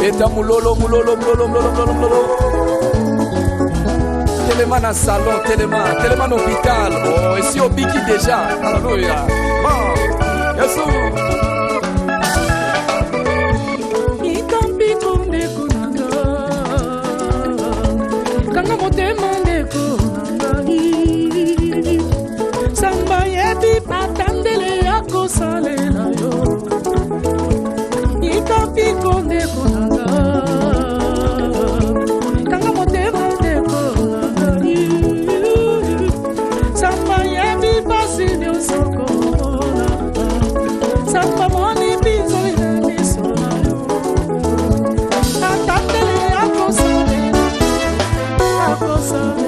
Beta mulolo, mulolo, mulolo, mulolo, mulolo, mulolo. Téléma dans salon, téléma dans l'hôpital. Oh, ici au Biki déjà. Alléluia. Bon, Yesu. Ikambi konde kunanga. Kanga motema ndeko nanga. Samba yebi patandele yako salela yo. Ikambi konde kunanga. Kanga motema ndeko nanga. Samba yebi pasi ni usoko. Samba moni bizo ya misona yo. Patandele yako salela. Yako salela.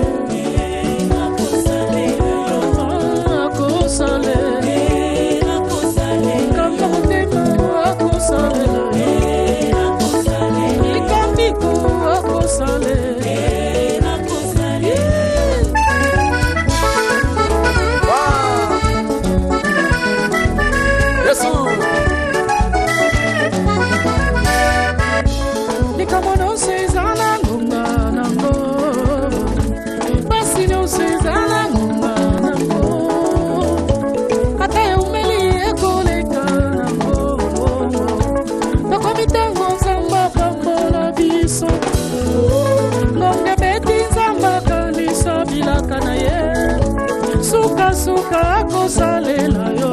Suka kosalela yo.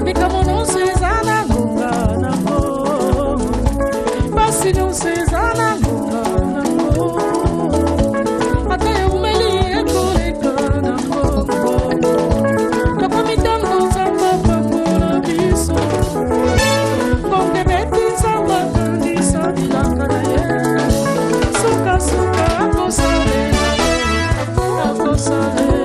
Nikamono sezana ngunga nango. Basi no sezana ngunga nango. Ate umeli ekoleka nango. Nakomitango zamba pamola biso. Konge beti zamba kanisa bilanga na ye. Suka kosalela. Kosalela.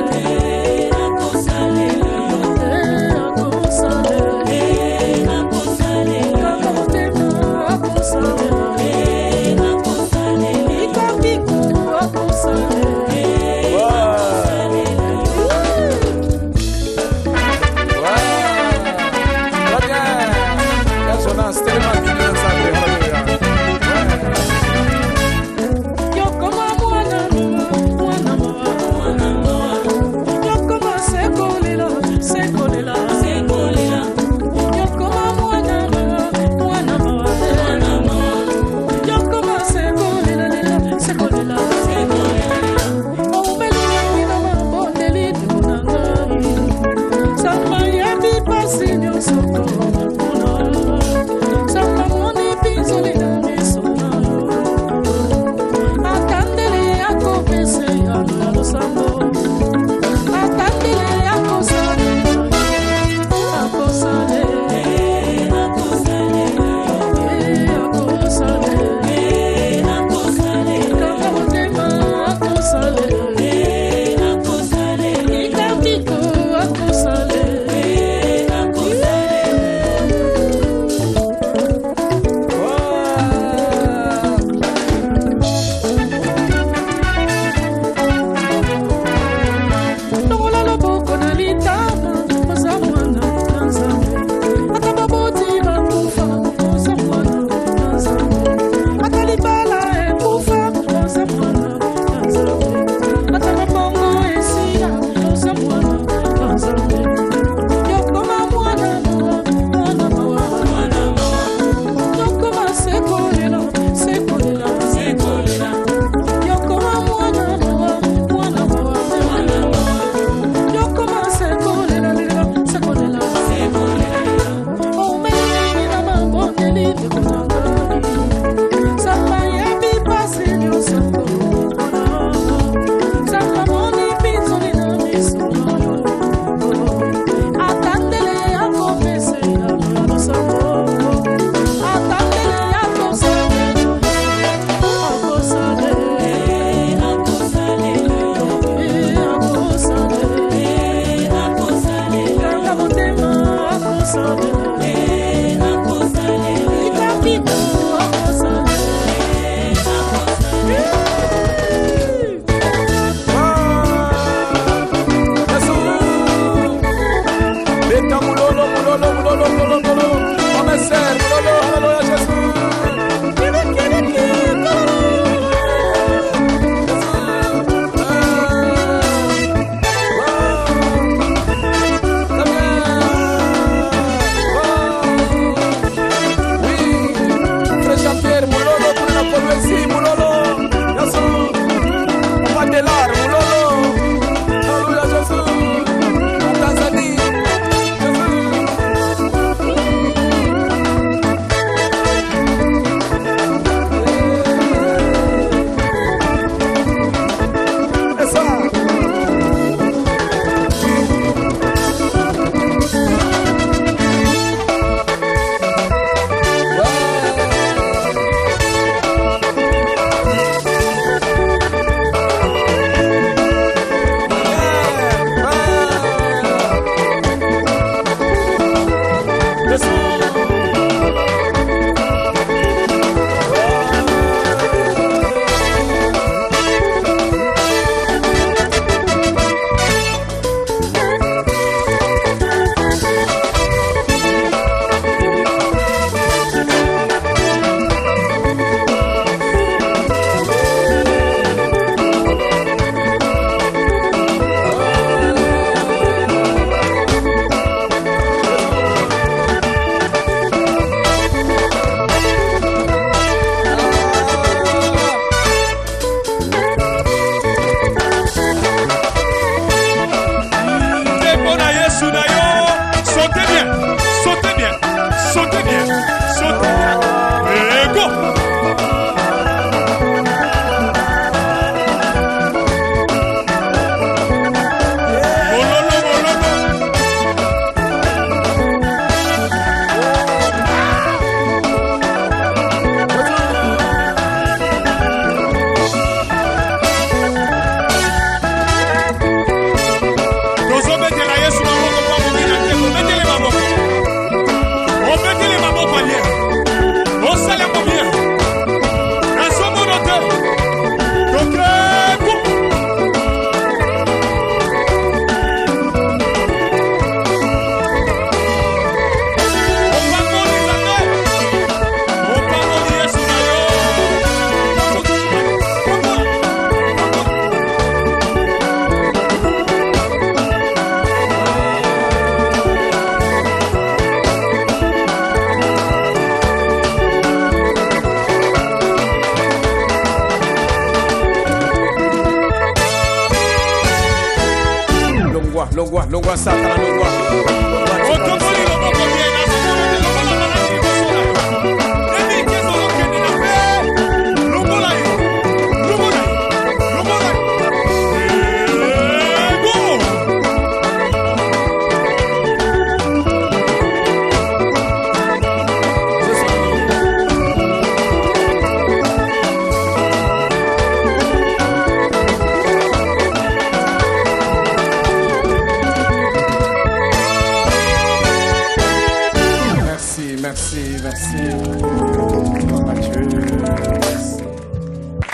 longwa saka longwa.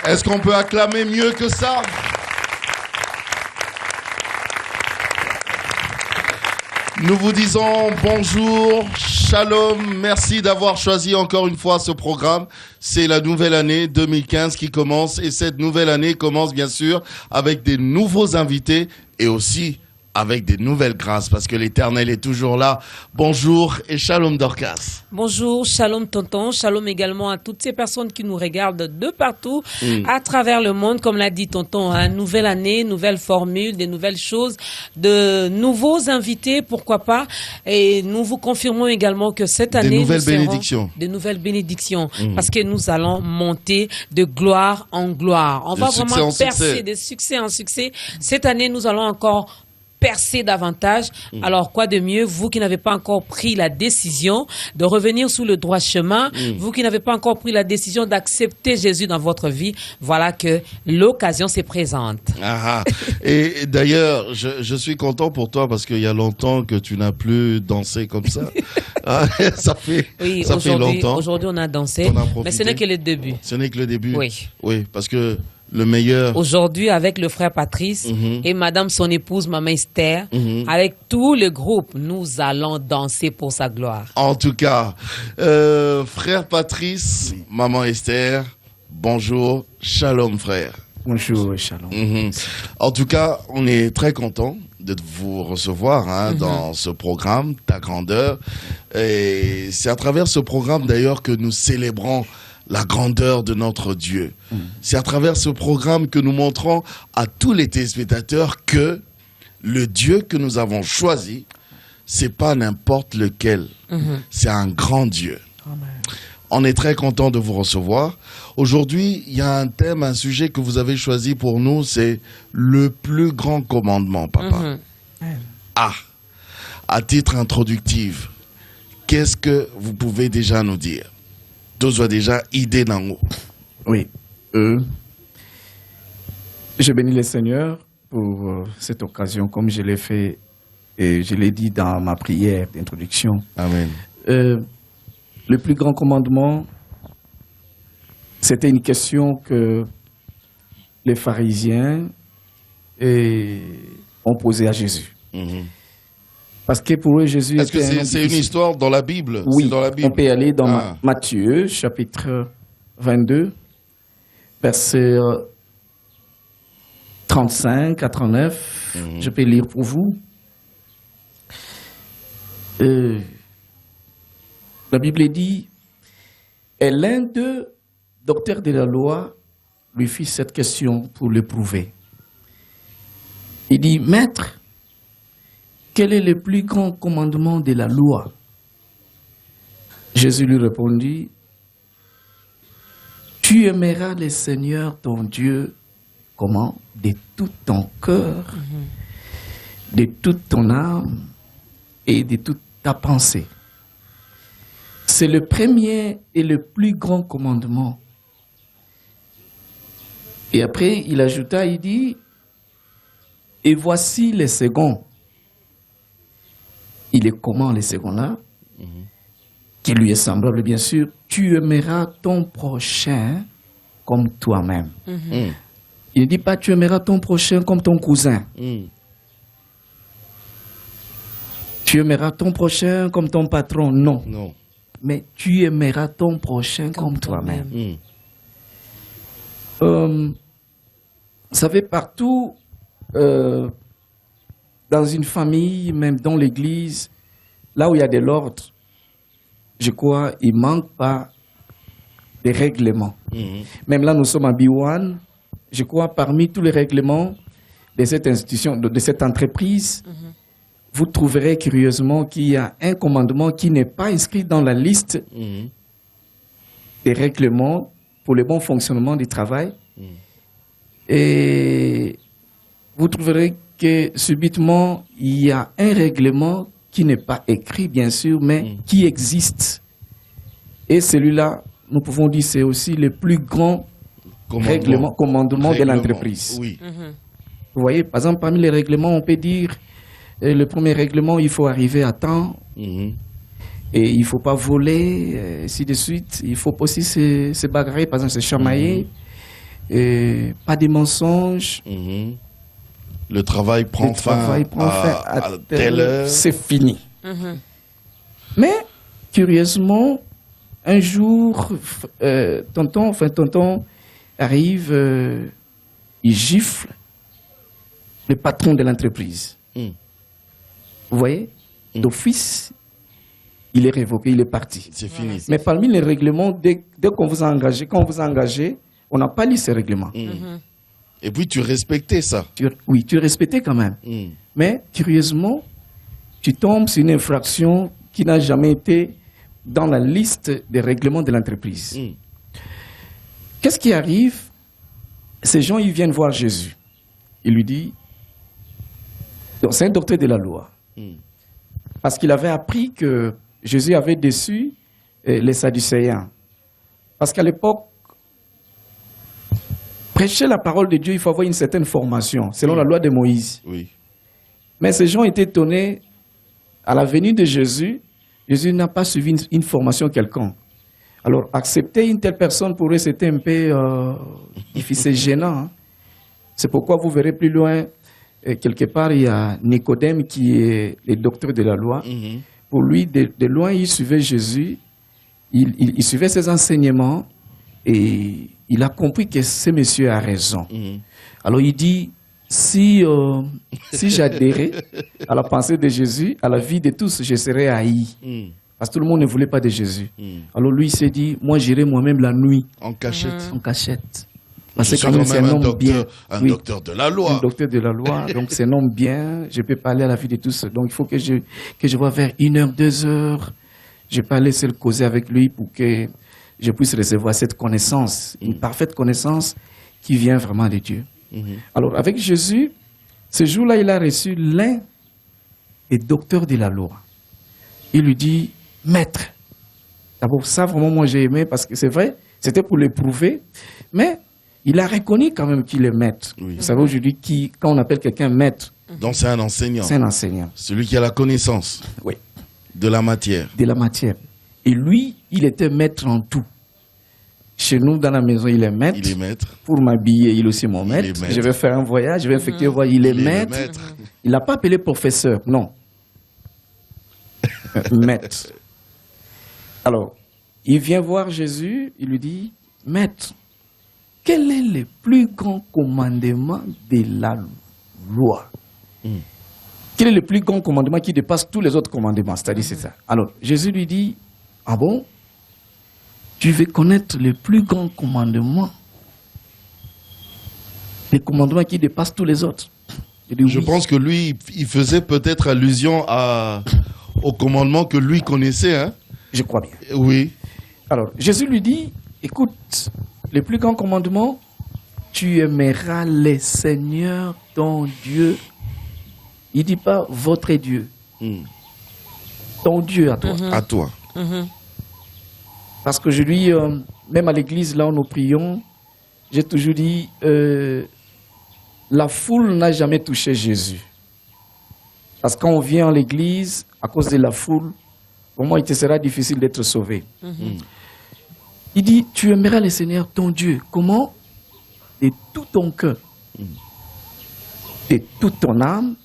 Est-ce qu'on peut acclamer mieux que ça? Nous vous disons bonjour, shalom, merci d'avoir choisi encore une fois ce programme. C'est la nouvelle année 2015 qui commence et cette nouvelle année commence bien sûr avec des nouveaux invités et aussi avec des nouvelles grâces parce que l'Éternel est toujours là. Bonjour et shalom Dorcas. Bonjour, shalom tonton, shalom également à toutes ces personnes qui nous regardent de partout à travers le monde. Comme l'a dit tonton, hein, nouvelle année, nouvelle formule, des nouvelles choses, de nouveaux invités, pourquoi pas. Et nous vous confirmons également que cette année, des nouvelles bénédictions. Des nouvelles bénédictions parce que nous allons monter de gloire en gloire. On va vraiment percer de succès en succès. Cette année, nous allons encore percer davantage. Alors, quoi de mieux, vous qui n'avez pas encore pris la décision de revenir sous le droit chemin, vous qui n'avez pas encore pris la décision d'accepter Jésus dans votre vie, voilà que l'occasion se présente. Ah, et d'ailleurs, je suis content pour toi parce qu'il y a longtemps que tu n'as plus dansé comme ça. Ça fait longtemps. Aujourd'hui, on a dansé, mais ce n'est que le début. Ce n'est que le début. Oui, parce que le meilleur. Aujourd'hui, avec le frère Patrice et madame son épouse, maman Esther, avec tout le groupe, nous allons danser pour sa gloire. En tout cas, frère Patrice, maman Esther, bonjour, shalom frère. Bonjour, shalom. En tout cas, on est très content de vous recevoir dans ce programme, Ta Grandeur. Et c'est à travers ce programme d'ailleurs que nous célébrons la grandeur de notre Dieu. C'est à travers ce programme que nous montrons à tous les téléspectateurs que le Dieu que nous avons choisi, c'est pas n'importe lequel. C'est un grand Dieu. Amen. On est très content de vous recevoir. Aujourd'hui, il y a un thème, un sujet que vous avez choisi pour nous, c'est le plus grand commandement, papa. À titre introductif, qu'est-ce que vous pouvez déjà nous dire? Soit déjà idée dans nous. Oui. Je bénis le Seigneur pour cette occasion, comme je l'ai fait et je l'ai dit dans ma prière d'introduction. Amen. Le plus grand commandement, c'était une question que les pharisiens ont posée à Jésus. Parce que pour eux, Jésus Est-ce que c'est une histoire dans la Bible? Oui, dans la Bible. On peut aller dans Matthieu, chapitre 22, versets 35 à 39. Je peux lire pour vous. La Bible dit, et l'un d'eux, docteur de la loi, lui fit cette question pour l'éprouver. Il dit, Maître, quel est le plus grand commandement de la loi? Jésus lui répondit, tu aimeras le Seigneur ton Dieu, comment? De tout ton cœur, de toute ton âme et de toute ta pensée. C'est le premier et le plus grand commandement. Et après, il ajouta, il dit, et voici le second. Il est comment le second là? Qui lui est semblable, bien sûr. Tu aimeras ton prochain comme toi-même. Il ne dit pas tu aimeras ton prochain comme ton cousin. Tu aimeras ton prochain comme ton patron. Non. Mais tu aimeras ton prochain comme toi-même. Vous savez, partout, dans une famille, même dans l'église, là où il y a de l'ordre, je crois, il ne manque pas de règlements. Même là, nous sommes à B1, je crois, parmi tous les règlements de cette institution, de cette entreprise, vous trouverez curieusement qu'il y a un commandement qui n'est pas inscrit dans la liste des règlements pour le bon fonctionnement du travail. Et vous trouverez que subitement, il y a un règlement qui n'est pas écrit, bien sûr, mais qui existe. Et celui-là, nous pouvons dire, c'est aussi le plus grand commandement de l'entreprise. Oui. Vous voyez, par exemple, parmi les règlements, on peut dire, le premier règlement, il faut arriver à temps, et il ne faut pas voler, ainsi de suite. Il faut aussi se bagarrer, par exemple, se chamailler, pas de mensonges. Le travail prend fin à telle heure. C'est fini. Mais, curieusement, un jour, tonton arrive, il gifle le patron de l'entreprise. Vous voyez, d'office, il est révoqué, il est parti. C'est fini. Mais parmi les règlements, dès qu'on vous a engagé, on n'a pas lu ces règlements. Et puis tu respectais ça. Oui, tu respectais quand même. Mais curieusement, tu tombes sur une infraction qui n'a jamais été dans la liste des règlements de l'entreprise. Qu'est-ce qui arrive? Ces gens, ils viennent voir Jésus. Il lui dit, donc c'est un docteur de la loi. Parce qu'il avait appris que Jésus avait déçu les Sadducéens. Parce qu'à l'époque, prêcher la parole de Dieu, il faut avoir une certaine formation, selon la loi de Moïse. Oui. Mais ces gens étaient étonnés, à la venue de Jésus, Jésus n'a pas suivi une formation quelconque. Alors, accepter une telle personne pour eux, c'était un peu difficile, gênant. Hein. C'est pourquoi vous verrez plus loin, quelque part, il y a Nicodème qui est le docteur de la loi. Pour lui, de loin, il suivait Jésus, il suivait ses enseignements et il a compris que ce monsieur a raison. Alors, il dit, si j'adhérais à la pensée de Jésus, à la vie de tous, je serais haï. Parce que tout le monde ne voulait pas de Jésus. Alors lui, il s'est dit, moi j'irai moi-même la nuit. En cachette. En cachette. Parce que quand même c'est un homme bien. Un oui, docteur de la loi. Un docteur de la loi. Donc c'est un homme bien. Je peux parler à la vie de tous. Donc il faut que je vois vers 1h, 2h. Je peux aller seul causer avec lui pour que je puisse recevoir cette connaissance. Une parfaite connaissance qui vient vraiment de Dieu. Alors avec Jésus, ce jour-là, il a reçu l'un des docteurs de la loi. Il lui dit, maître. D'abord, ça, vraiment, moi, j'ai aimé parce que c'est vrai, c'était pour l'éprouver, mais il a reconnu quand même qu'il est maître. Oui. Vous savez, aujourd'hui, quand on appelle quelqu'un maître, donc c'est un enseignant. C'est un enseignant. Celui qui a la connaissance de la matière. De la matière. Et lui, il était maître en tout. Chez nous, dans la maison, il est maître. Il est maître. Pour m'habiller, il est aussi mon maître. Je vais faire un voyage, je vais effectuer un voyage. Il est maître. Il n'a pas appelé professeur, non. Maître. Alors, il vient voir Jésus, il lui dit, maître, quel est le plus grand commandement de la loi? Quel est le plus grand commandement qui dépasse tous les autres commandements? C'est-à-dire, c'est ça. Alors, Jésus lui dit, ah bon? Tu veux connaître le plus grand commandement? Le commandement qui dépasse tous les autres? Je pense que lui, il faisait peut-être allusion au commandement que lui connaissait. Hein? Je crois bien. Oui. Alors, Jésus lui dit, écoute, le plus grand commandement, tu aimeras le Seigneur ton Dieu. Il ne dit pas votre Dieu. Ton Dieu à toi. À toi. Parce qu'aujourd'hui, même à l'église, là où nous prions, j'ai toujours dit, la foule n'a jamais touché Jésus. Parce que quand on vient à l'église, à cause de la foule, pour moi, il te sera difficile d'être sauvé. Il dit, tu aimeras le Seigneur ton Dieu. Comment? De tout ton cœur, de toute ton âme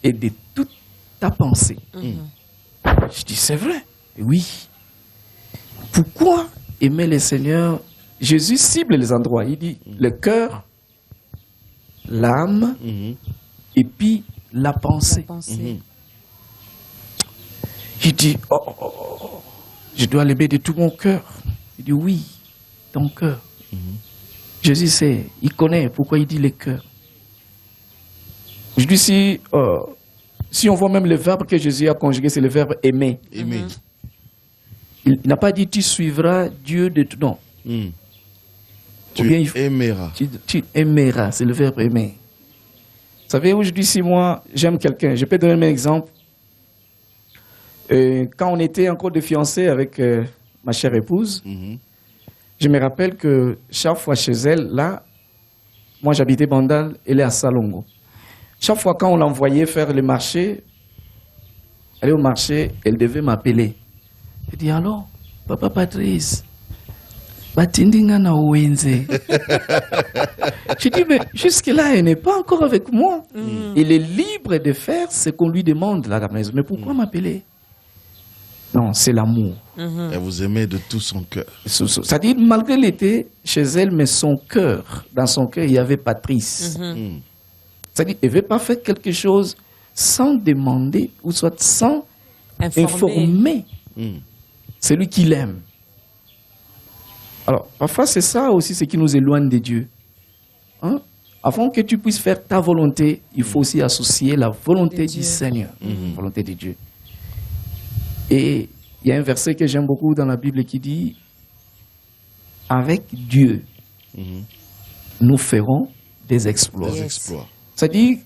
et de toute ta pensée. Je dis, c'est vrai. Et oui. Pourquoi aimer le Seigneur? Jésus cible les endroits. Il dit, le cœur, l'âme et puis la pensée. Il dit, je dois l'aimer de tout mon cœur. Il dit, oui, ton cœur. Jésus sait, il connaît pourquoi il dit le cœur. Je dis, si si on voit même le verbe que Jésus a conjugué, c'est le verbe aimer. Aimer. Il n'a pas dit tu suivras Dieu de tout. Non. Tu aimeras. Tu aimeras, c'est le verbe aimer. Vous savez, aujourd'hui, si moi j'aime quelqu'un, je peux donner un exemple. Quand on était encore de fiancés avec ma chère épouse, je me rappelle que chaque fois chez elle, là, moi j'habitais Bandal, elle est à Salongo. Chaque fois quand on l'envoyait faire le marché, aller au marché, elle devait m'appeler. Elle dit, alors, Papa Patrice, Batindinga na Ouenze. Je dis, mais jusque-là, elle n'est pas encore avec moi. Il est libre de faire ce qu'on lui demande là, à la maison. Mais pourquoi m'appeler? Non, c'est l'amour. Elle vous aimait de tout son cœur. C'est-à-dire, malgré l'été chez elle, mais son cœur, dans son cœur, il y avait Patrice. C'est-à-dire, elle ne veut pas faire quelque chose sans demander, ou soit sans informer celui qui l'aime. Alors, parfois, c'est ça aussi ce qui nous éloigne de Dieu. Hein? Avant que tu puisses faire ta volonté, il faut aussi associer la volonté du Seigneur, la volonté de Dieu. Et il y a un verset que j'aime beaucoup dans la Bible qui dit « Avec Dieu, nous ferons des exploits. » C'est-à-dire,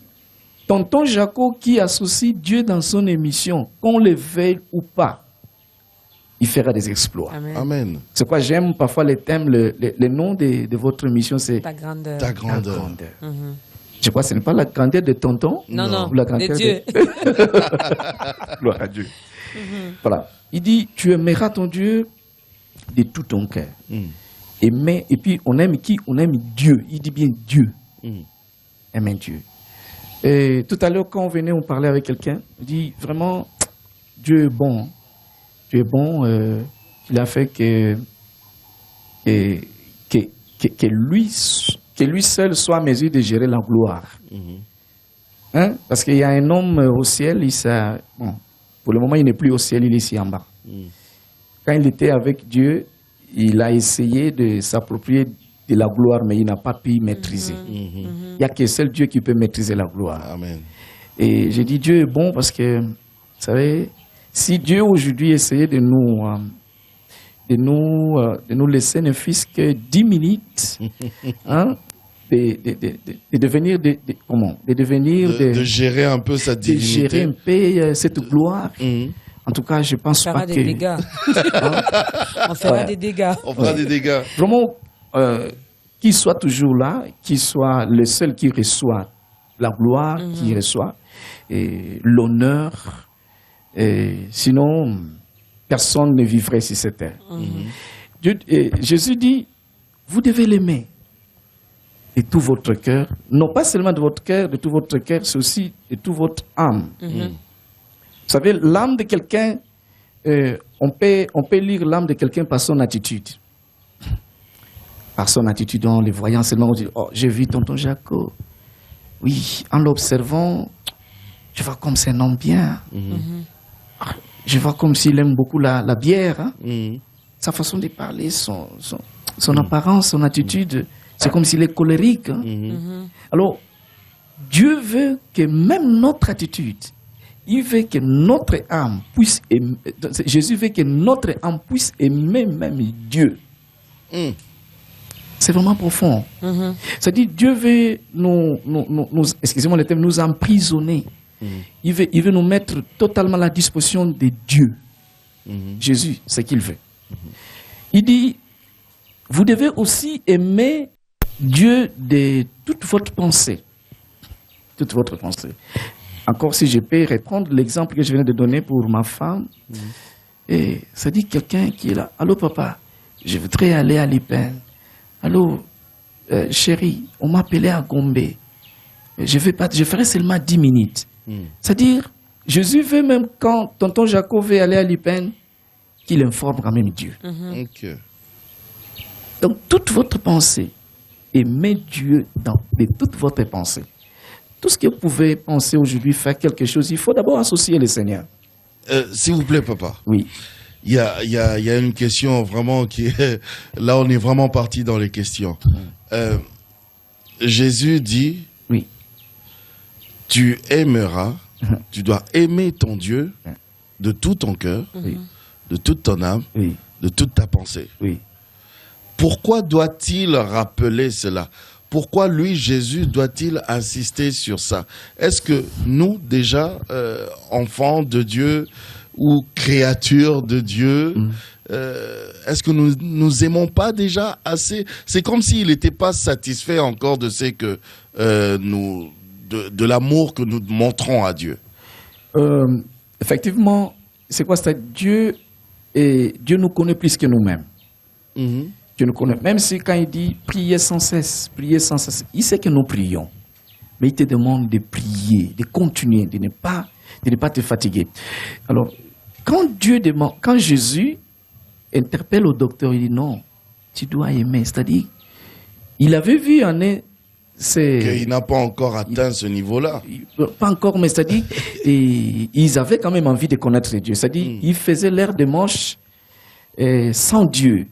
tonton Jaco qui associe Dieu dans son émission, qu'on le veuille ou pas, il fera des exploits. Amen. C'est quoi j'aime parfois les thèmes, le nom de votre émission, c'est ta grandeur. Ta grandeur. Je crois que ce n'est pas la grandeur de tonton. Non, ou la grandeur de Dieu. Gloire à Dieu. Voilà. Il dit, tu aimeras ton Dieu de tout ton cœur. Et puis, on aime qui? On aime Dieu. Il dit bien Dieu. Aimer Dieu. Et tout à l'heure, quand on venait, on parlait avec quelqu'un. Il dit, vraiment, Dieu est bon. Dieu est bon. Il a fait que lui seul soit en mesure de gérer la gloire. Hein? Parce qu'il y a un homme au ciel, bon, pour le moment, il n'est plus au ciel, il est ici en bas. Quand il était avec Dieu, il a essayé de s'approprier de la gloire, mais il n'a pas pu maîtriser. Il n'y a que seul Dieu qui peut maîtriser la gloire. Amen. Et j'ai dit, Dieu est bon parce que, vous savez, si Dieu aujourd'hui essayait de nous laisser ne fût-ce que 10 minutes, hein, de devenir, de gérer un peu sa divinité. De gérer un peu cette gloire. En tout cas, je pense pas que... Des dégâts. On fera des dégâts. On fera des dégâts. Vraiment, qu'il soit toujours là, qu'il soit le seul qui reçoit la gloire, qui reçoit l'honneur. Sinon, personne ne vivrait sur cette terre. Jésus dit, vous devez l'aimer de tout votre cœur. Non pas seulement de votre cœur, de tout votre cœur, c'est aussi de toute votre âme. Vous savez, l'âme de quelqu'un, on peut lire l'âme de quelqu'un par son attitude. Par son attitude, en les voyant seulement, on dit, oh, j'ai vu tonton Jaco. Oui, en l'observant, je vois comme c'est un homme bien. Je vois comme s'il aime beaucoup la bière. Hein? Sa façon de parler, son apparence, son attitude, c'est comme s'il est colérique. Hein? Alors, Dieu veut que même notre attitude, il veut que notre âme puisse aimer, Jésus veut que notre âme puisse aimer même Dieu. C'est vraiment profond. C'est-à-dire, Dieu veut excusez-moi le terme, nous emprisonner. Il veut nous mettre totalement à la disposition de Dieu. Jésus, c'est ce qu'il veut. Il dit, vous devez aussi aimer Dieu de toute votre pensée. Toute votre pensée. Encore si je peux reprendre l'exemple que je viens de donner pour ma femme. Et ça dit quelqu'un qui est là. Allô papa, je voudrais aller à Lipen. Allô chérie, on m'a appelé à Gombe. Je ferai seulement 10 minutes. C'est-à-dire, Jésus veut même quand tonton Jacob veut aller à Lipen, qu'il informe quand même Dieu. Donc, toute votre pensée, aimez Dieu de toute votre pensée. Tout ce que vous pouvez penser aujourd'hui, faire quelque chose, il faut d'abord associer le Seigneur. S'il vous plaît, papa. Oui. Il y a une question vraiment qui est... Là, on est vraiment parti dans les questions. Jésus dit... Oui. Tu aimeras Tu dois aimer ton Dieu de tout ton cœur, de toute ton âme, de toute ta pensée. Oui. Pourquoi doit-il rappeler cela? Pourquoi lui, Jésus, doit-il insister sur ça? Est-ce que nous, déjà, enfants de Dieu ou créatures de Dieu, est-ce que nous aimons pas déjà assez? C'est comme s'il n'était pas satisfait encore de ce que de l'amour que nous montrons à Dieu. Effectivement, c'est quoi? C'est Dieu nous connaît plus que nous-mêmes. Dieu nous connaît. Même si quand il dit priez sans cesse, il sait que nous prions. Mais il te demande de prier, de continuer, de ne pas te fatiguer. Alors, quand Jésus interpelle au docteur, il dit non, tu dois aimer. C'est-à-dire, il avait vu en qu'il n'a pas encore atteint ce niveau-là. Pas encore, mais c'est-à-dire, ils avaient quand même envie de connaître Dieu. C'est-à-dire, ils faisaient l'air de moche sans Dieu.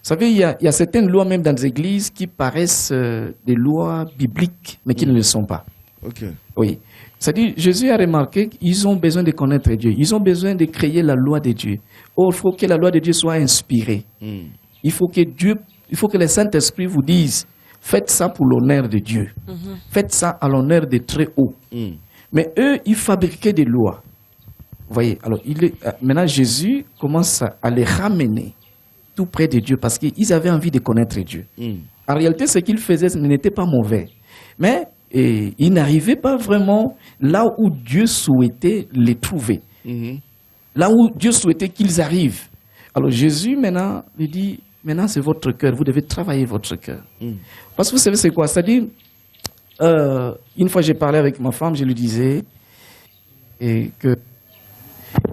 Vous savez, il y a certaines lois même dans les églises qui paraissent des lois bibliques, mais qui ne le sont pas. Okay. Oui. C'est-à-dire, Jésus a remarqué qu'ils ont besoin de connaître Dieu. Ils ont besoin de créer la loi de Dieu. Or, il faut que la loi de Dieu soit inspirée. Il faut que le Saint-Esprit vous dise, faites ça pour l'honneur de Dieu. Faites ça à l'honneur des très hauts. Mais eux, ils fabriquaient des lois. Vous voyez, alors maintenant Jésus commence à les ramener tout près de Dieu parce qu'ils avaient envie de connaître Dieu. En réalité, ce qu'ils faisaient n'était pas mauvais. Mais ils n'arrivaient pas vraiment là où Dieu souhaitait les trouver. Là où Dieu souhaitait qu'ils arrivent. Alors Jésus maintenant lui dit, maintenant c'est votre cœur, vous devez travailler votre cœur. Parce que vous savez c'est quoi? C'est-à-dire, une fois j'ai parlé avec ma femme, je lui disais que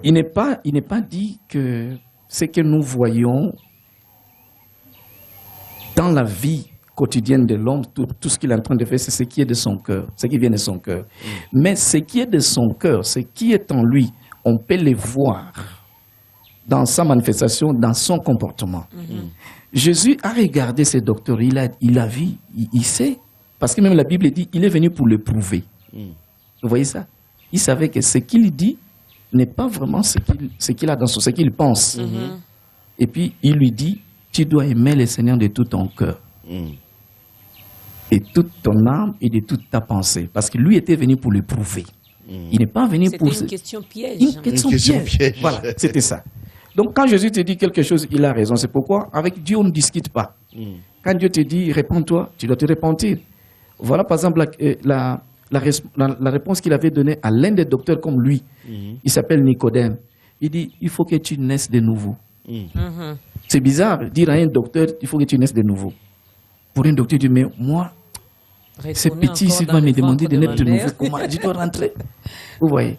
il n'est pas dit que ce que nous voyons dans la vie quotidienne de l'homme, tout ce qu'il est en train de faire, c'est ce qui est de son cœur, ce qui vient de son cœur. Mais ce qui est de son cœur, ce qui est en lui, on peut le voir dans sa manifestation, dans son comportement. Jésus a regardé ce docteur, il a vu, il sait, parce que même la Bible dit, il est venu pour le prouver. Vous voyez ça? Il savait que ce qu'il dit n'est pas vraiment ce qu'il a dans ce qu'il pense. Et puis, il lui dit, tu dois aimer le Seigneur de tout ton cœur, et toute ton âme et de toute ta pensée. Parce que lui était venu pour le prouver. Il n'est pas venu pour... C'était une question piège. Une question piège. Voilà, c'était ça. Donc, quand Jésus te dit quelque chose, il a raison. C'est pourquoi, avec Dieu, on ne discute pas. Quand Dieu te dit, réponds-toi, tu dois te repentir. Voilà, par exemple, la réponse qu'il avait donnée à l'un des docteurs comme lui. Il s'appelle Nicodème. Il dit, il faut que tu naisses de nouveau. C'est bizarre, dire à un docteur, il faut que tu naisses de nouveau. Pour un docteur, il dit, mais moi, c'est petit, s'il va me demander de naître de nouveau, comment je dois rentrer? Vous voyez?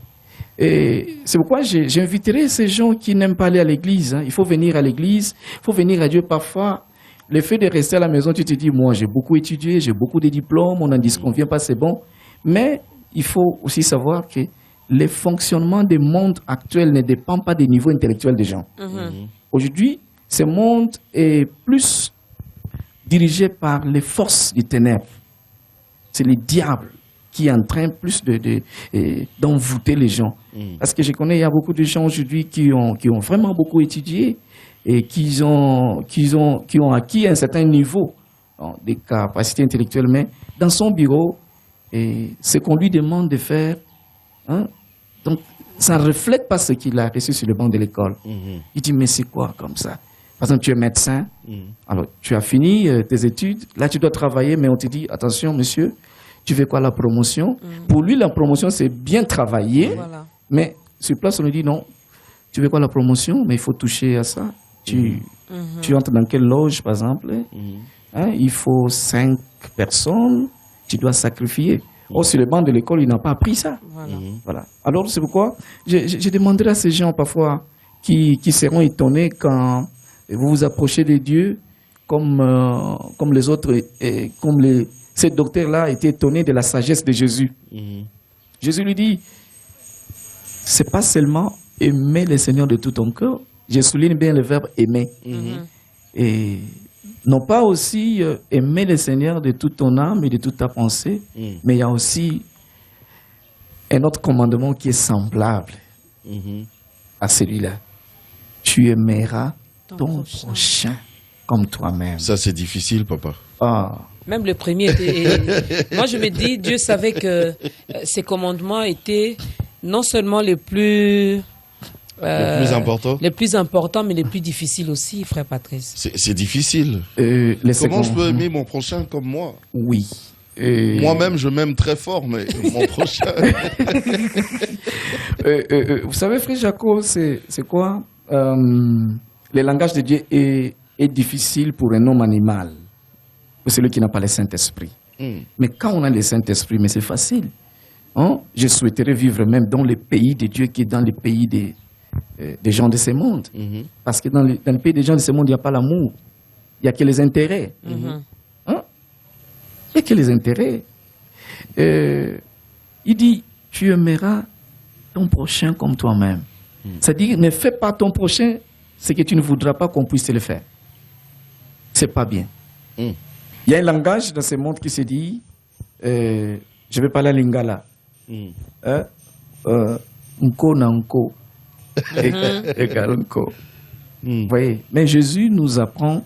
Et c'est pourquoi j'inviterai ces gens qui n'aiment pas aller à l'église. Il faut venir à l'église, il faut venir à Dieu. Parfois, le fait de rester à la maison, tu te dis, moi j'ai beaucoup étudié, j'ai beaucoup de diplômes, on n'en disconvient pas, c'est bon. Mais il faut aussi savoir que le fonctionnement des mondes actuels ne dépend pas des niveaux intellectuels des gens. Aujourd'hui, ce monde est plus dirigé par les forces du ténèbres. C'est le diable qui est en train plus d'envoûter les gens. Parce que je connais, il y a beaucoup de gens aujourd'hui qui ont vraiment beaucoup étudié et qui ont acquis un certain niveau des capacités intellectuelles, mais dans son bureau, ce qu'on lui demande de faire, donc ça ne reflète pas ce qu'il a reçu sur le banc de l'école. Il dit, mais c'est quoi comme ça? Par exemple, tu es médecin, alors tu as fini tes études, là tu dois travailler, mais on te dit, attention monsieur, tu veux quoi la promotion? Pour lui, la promotion, c'est bien travailler, mais sur place, on lui dit, non, tu veux quoi la promotion? Mais il faut toucher à ça. Tu entres dans quelle loge, par exemple? Il faut 5 personnes, tu dois sacrifier. Or, sur le banc de l'école, il n'a pas appris ça. Voilà. Alors, c'est pourquoi je demanderai à ces gens, parfois, qui seront étonnés quand vous vous approchez de Dieu, comme les autres, ces docteurs-là étaient étonnés de la sagesse de Jésus. Jésus lui dit, c'est pas seulement aimer le Seigneur de tout ton cœur, je souligne bien le verbe aimer. Et non pas aussi aimer le Seigneur de toute ton âme et de toute ta pensée, mais il y a aussi un autre commandement qui est semblable à celui-là. Tu aimeras ton prochain comme toi-même. Ça, c'est difficile, papa. Ah. Même le premier était... Moi, je me dis, Dieu savait que ces commandements étaient non seulement les plus importants, mais les plus difficiles aussi, frère Patrice. C'est difficile. Comment je peux aimer mon prochain comme moi? Oui. Moi-même, je m'aime très fort, mais mon prochain... vous savez, frère Jaco, c'est quoi? Le langage de Dieu est difficile pour un homme animal, pour celui qui n'a pas le Saint-Esprit. Mais quand on a le Saint-Esprit, mais c'est facile. Hein? Je souhaiterais vivre même dans le pays de Dieu qui est dans le pays des gens de ce monde. Parce que dans le pays des gens de ce monde, il n'y a pas l'amour. Il n'y a que les intérêts. Hein? Il n'y a que les intérêts. Il dit, tu aimeras ton prochain comme toi-même. C'est-à-dire, ne fais pas ton prochain ce que tu ne voudras pas qu'on puisse te le faire. C'est pas bien. Il y a un langage dans ce monde qui se dit, je vais parler à Lingala. Nko na nko. Égal nko. Vous voyez? Mais Jésus nous apprend.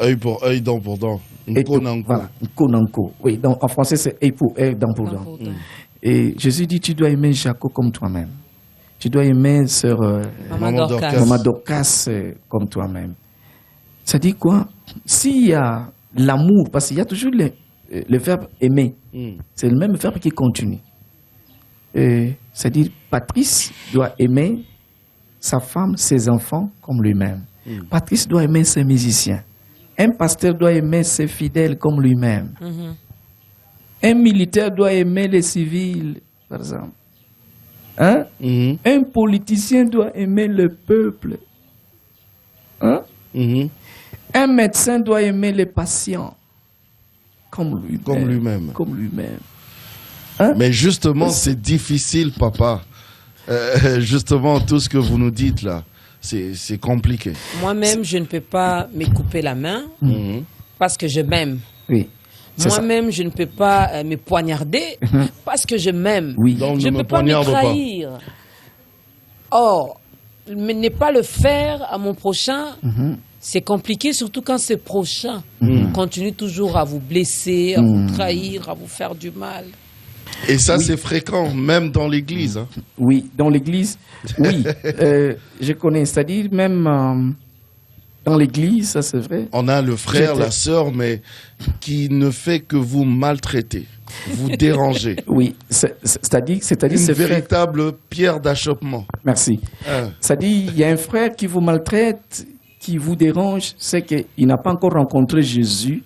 Œil pour œil, dent pour dent. Nko na nko. Voilà, nko na nko. Oui, donc, en français, c'est œil pour œil, dent pour dent. Et Jésus dit, tu dois aimer Jacob comme toi-même. Tu dois aimer sœur Maman Dorcas comme toi-même. Ça dit quoi? S'il y a l'amour, parce qu'il y a toujours le verbe aimer, c'est le même verbe qui continue. C'est-à-dire, Patrice doit aimer sa femme, ses enfants comme lui-même. Patrice doit aimer ses musiciens. Un pasteur doit aimer ses fidèles comme lui-même. Un militaire doit aimer les civils, par exemple. Hein? Un politicien doit aimer le peuple. Hein? Un médecin doit aimer les patients comme lui-même. Comme lui-même. Hein? Mais justement, c'est difficile, papa. Justement, tout ce que vous nous dites là, c'est compliqué. Moi-même, je ne peux pas me couper la main parce que je m'aime. Oui. Moi-même, je ne peux pas me poignarder parce que je m'aime. Oui. Donc, je ne peux pas me trahir. Or, ne pas le faire à mon prochain, c'est compliqué, surtout quand ce prochain continue toujours à vous blesser, à vous trahir, à vous faire du mal. Et ça, c'est fréquent, même dans l'église. Hein. Oui, dans l'église, oui. Je connais, c'est-à-dire même... dans l'église, ça c'est vrai. On a le frère, la sœur, mais qui ne fait que vous maltraiter, vous déranger. Oui, c'est-à-dire une véritable pierre d'achoppement. Merci. C'est-à-dire, il y a un frère qui vous maltraite, qui vous dérange, c'est qu'il n'a pas encore rencontré Jésus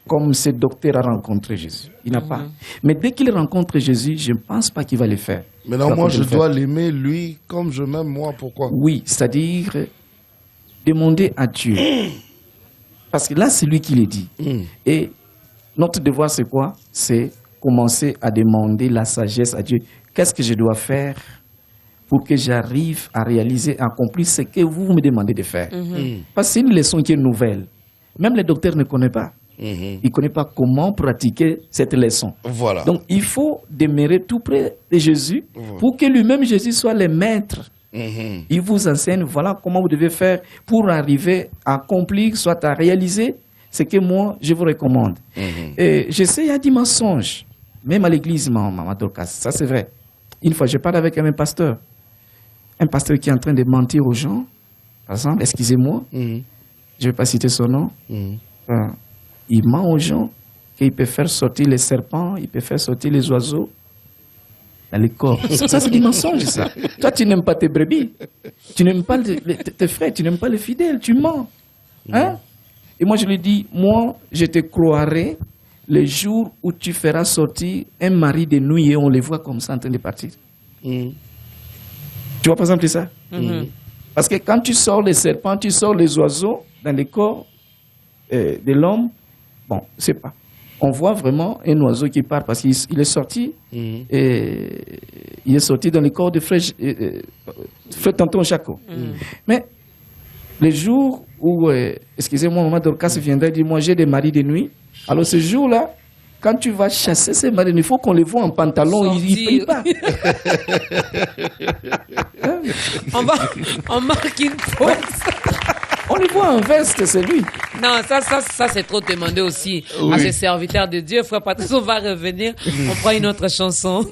comme ce docteur a rencontré Jésus. Il n'a pas. Mais dès qu'il rencontre Jésus, je ne pense pas qu'il va le faire. Mais non, moi, je dois l'aimer, lui, comme je m'aime, moi. Pourquoi? Oui, c'est-à-dire... demander à Dieu. Parce que là, c'est lui qui le dit. Et notre devoir, c'est quoi? C'est commencer à demander la sagesse à Dieu. Qu'est-ce que je dois faire pour que j'arrive à réaliser, à accomplir ce que vous me demandez de faire? Parce que c'est une leçon qui est nouvelle. Même le docteur ne connaît pas. Il ne connaît pas comment pratiquer cette leçon. Voilà. Donc, il faut demeurer tout près de Jésus pour que lui-même, Jésus, soit le maître. Il vous enseigne, voilà comment vous devez faire pour arriver à accomplir, soit à réaliser ce que moi, je vous recommande. Et je sais, il y a des mensonges, même à l'église, Maman Dorcas, ça c'est vrai. Une fois, je parle avec un pasteur qui est en train de mentir aux gens, par exemple, excusez-moi, je ne vais pas citer son nom, il ment aux gens qu'il peut faire sortir les serpents, il peut faire sortir les oiseaux dans les corps. Ça, c'est du mensonge, ça. Toi, tu n'aimes pas tes brebis. Tu n'aimes pas tes frères, tu n'aimes pas les fidèles, tu mens. Hein? Et moi, je lui dis, moi, je te croirai le jour où tu feras sortir un mari de nuit et on les voit comme ça en train de partir. Tu vois, par exemple, ça? Parce que quand tu sors les serpents, tu sors les oiseaux dans les corps de l'homme, bon, c'est pas. On voit vraiment un oiseau qui part parce qu'il est sorti, et il est sorti dans le corps de frère Tonton Jaco. Mais le jour où, excusez-moi, Maman Dorcas viendrait dire, moi j'ai des maris de nuit, alors ce jour-là, quand tu vas chasser ces marines, il faut qu'on les voit en pantalon, ils ne payent pas. On marque une pause. On les voit en veste, c'est lui. Non, ça c'est trop demandé aussi à ces serviteurs de Dieu. Frère Patrice, on va revenir. On prend une autre chanson.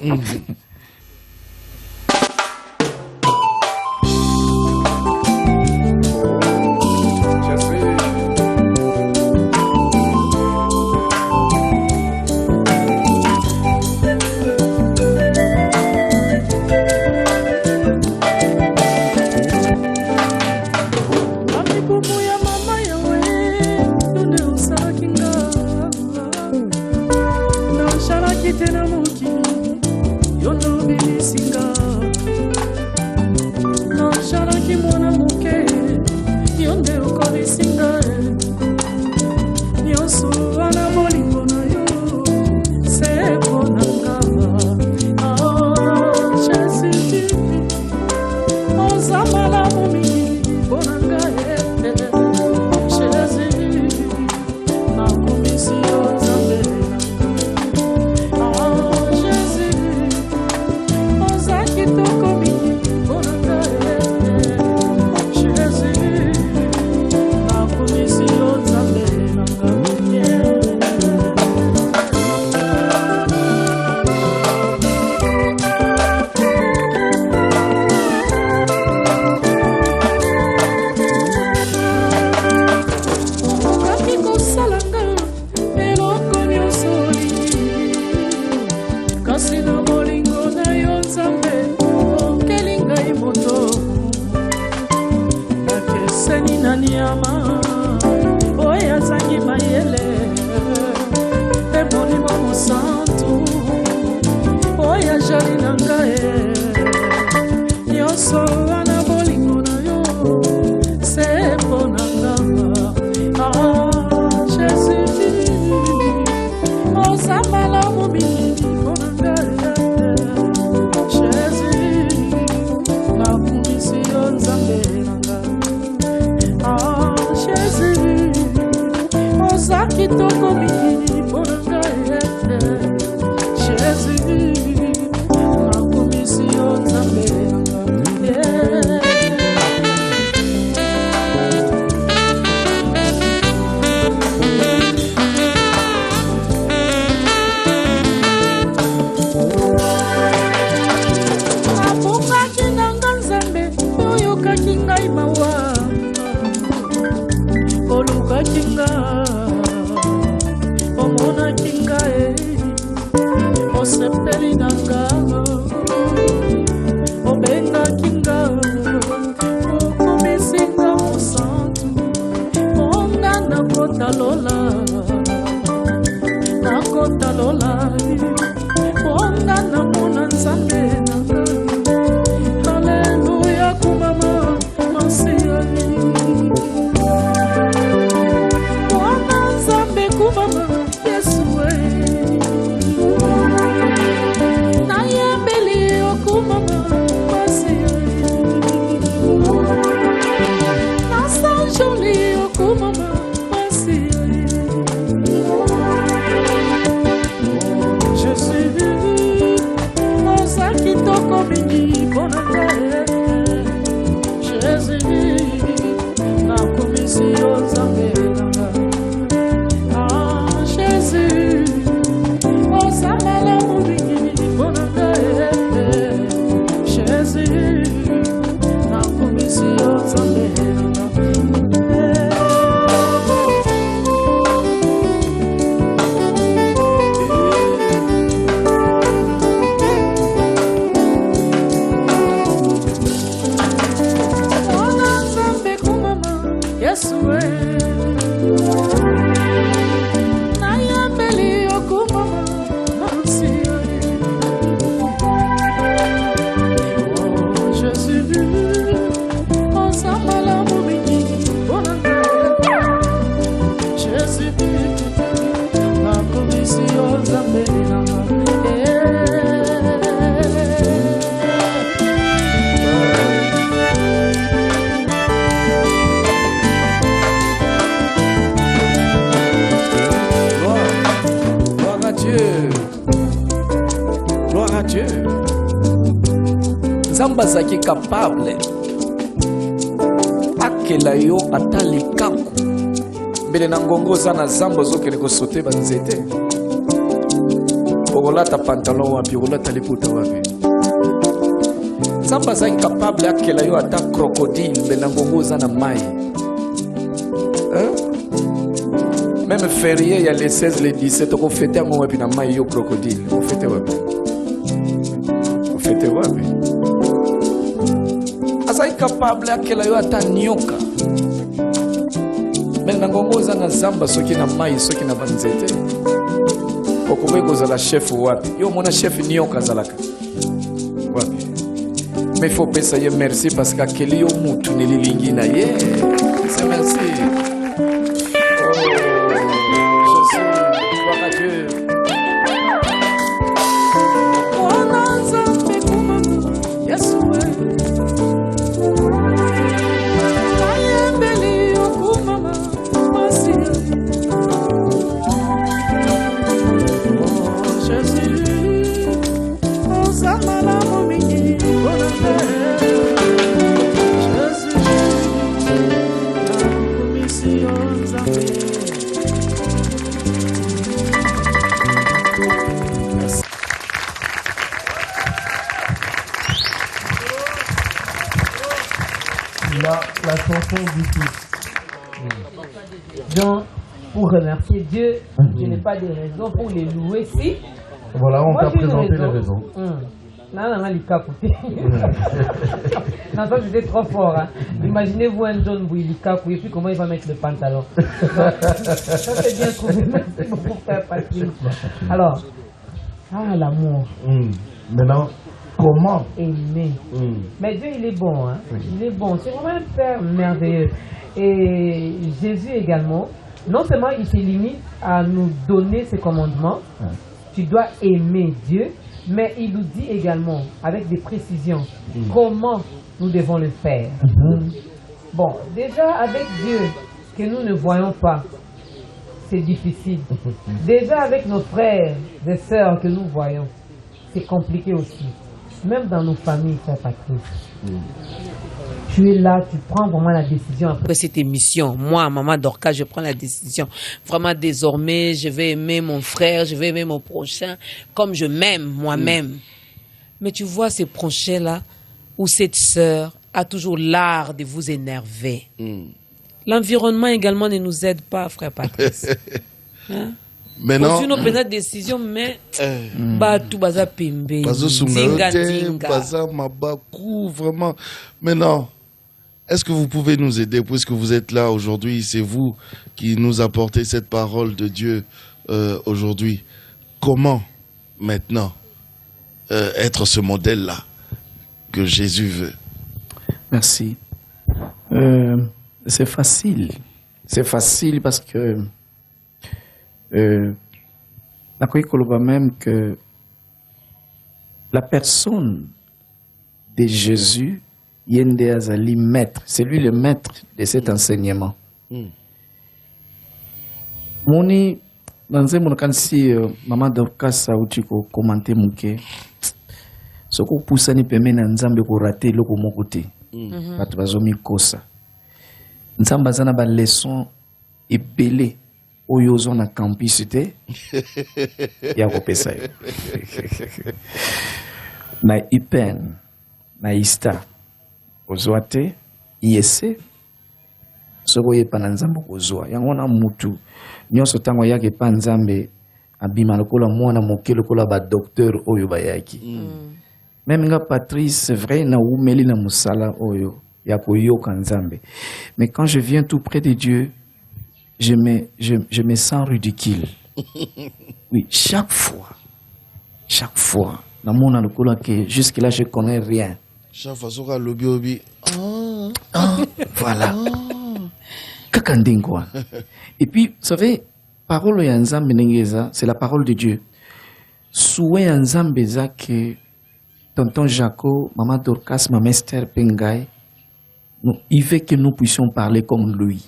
Nzamba zaki capable akela yo ata likaku mbele na ngongo za na zamba zokele ko sauter ba nzete okolata pantalon wapi okolata liputa wapi. Nzamba zaki capable akela yo ata crocodile mbele na ngongo za na mai. Même férié, il y a les 16, les 17, on fête un moment, puis on a maillot crocodile. On fête wapi. On fête wapi. Asa incapable à quel ayo ata nyoka. Mais nangongo zanga zamba soki na mai soki na banzete. Okobe kozala chef wapi. Yo mona chef nyoka zalaka. Wapi. Mais faut penser merci parce que quel yo mutu nelilingi na ye. C'est merci. La chanson du Fils. Donc, pour remercier Dieu, je n'ai pas de raison pour les louer si. Voilà, on t'a présenté les raisons. Non, ça c'était trop fort. Hein. Imaginez-vous un John Bouilikaku et puis comment il va mettre le pantalon. Ça c'est bien trouvé. Merci beaucoup, Père Patrick. Alors, l'amour. Maintenant, comment aimer. Mais Dieu, il est bon. Hein? Oui. Il est bon. C'est vraiment un Père merveilleux. Et Jésus également, non seulement il se limite à nous donner ses commandements, tu dois aimer Dieu, mais il nous dit également, avec des précisions, comment nous devons le faire. Bon, déjà avec Dieu, que nous ne voyons pas, c'est difficile. Déjà avec nos frères et sœurs que nous voyons, c'est compliqué aussi. Même dans nos familles, Père Patrick. Tu es là, tu prends vraiment la décision. Après cette émission, moi, Maman Dorcas, je prends la décision. Vraiment, désormais, je vais aimer mon frère, je vais aimer mon prochain, comme je m'aime moi-même. Mais tu vois, ces prochains-là, où cette sœur a toujours l'art de vous énerver. L'environnement également ne nous aide pas, frère Patrice. Hein? Mais non. Nous prenons des décisions, mais tout baza pembe. Baza mabakou, vraiment. Mais non. Est-ce que vous pouvez nous aider, puisque vous êtes là aujourd'hui, c'est vous qui nous apportez cette parole de Dieu aujourd'hui. Comment maintenant être ce modèle-là que Jésus veut? Merci. C'est facile. C'est facile parce que la Koïkoloba même que la personne de Jésus, Yende Azali, maître, c'est lui le maître de cet enseignement. Moni, dans un moment, si Maman Dorcas a eu commenté mouké, ce qu'on pousse à ne pas mener Nzambe pour rater le côté. Pas de bazomi kosa. Nzamba zana ba leçon et belé. Oyozo na campusité ya kopesa yo na ipen na ista ozwate yese soko ye pananzambo kozwa yango na mutu nyonso tango yake pa nzambe abima lokola mwana moke lokola ba docteur oyo bayaki même nga Patrice c'est vrai na umeli na musala oyo ya koyoka nzambe mais quand je viens tout près de Dieu je me sens ridicule. Oui, chaque fois. Dans mon alcool, jusque-là, je ne connais rien. Chaque fois, ça lobby. Voilà. Kakandingwa. Et puis, vous savez, parole yanzambe nengeza, c'est la parole de Dieu. Souhait yanzambeza que tonton Jaco, Maman Dorcas, Maman Esther Pengai, il veut que nous puissions parler comme lui.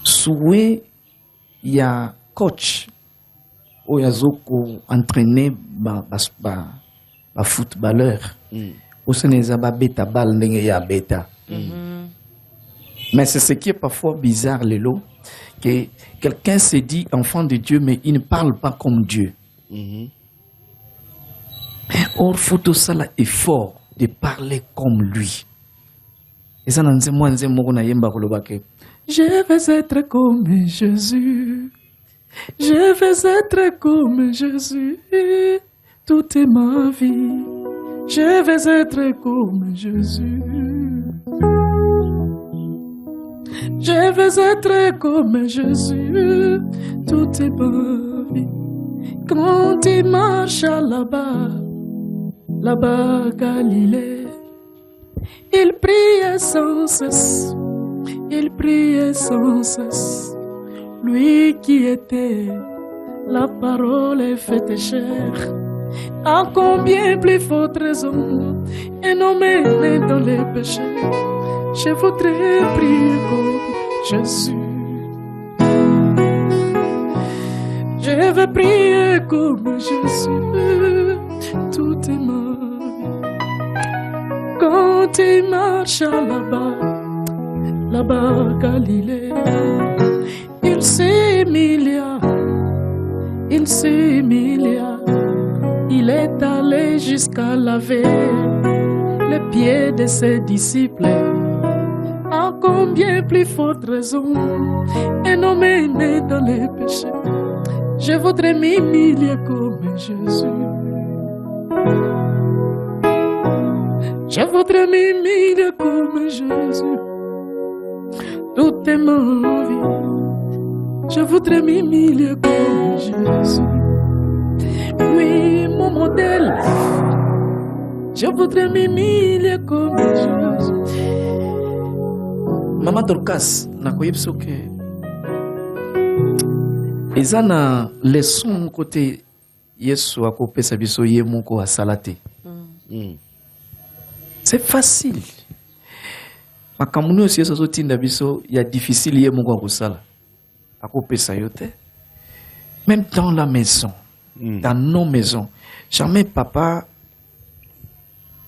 Souhait, il y a coach, Oyazoko entraîné ba footballeur ou ce n'est pas bêta balle ndenge ya bêta. Mais c'est ce qui est parfois bizarre Lélo, que quelqu'un se dit enfant de Dieu mais il ne parle pas comme Dieu. Or faut tout ça là effort de parler comme lui. Et ça je veux être comme Jésus. Je veux être comme Jésus. Toute ma vie. Je veux être comme Jésus. Je veux être comme Jésus. Toute ma vie. Quand il marche là-bas Galilée, il priait sans cesse. Il priait sans cesse. Lui qui était la parole faite chair. À combien plus forte raison et non mêlé dans les péchés. Je voudrais prier comme Jésus. Je veux prier comme Jésus. Tout est ma vie. Quand il marche là-bas Galilée, il s'humilia. Il est allé jusqu'à laver les pieds de ses disciples. À combien plus forte raison et non mener dans les péchés. Je voudrais m'humilier comme Jésus. Je voudrais m'humilier comme Jésus. Toute ma vie. Je voudrais m'humilier comme Jésus. Oui, mon modèle. Je voudrais m'humilier comme Jésus. Maman Dorcas, nakoyebso que ezana leçon côté Yesu akopesa biso ye moko asalate. C'est facile. Makamuni aussi ça sotinda biso ya difficile ye moko akosala. Akopesa yote. Même dans la maison, dans nos maisons, jamais papa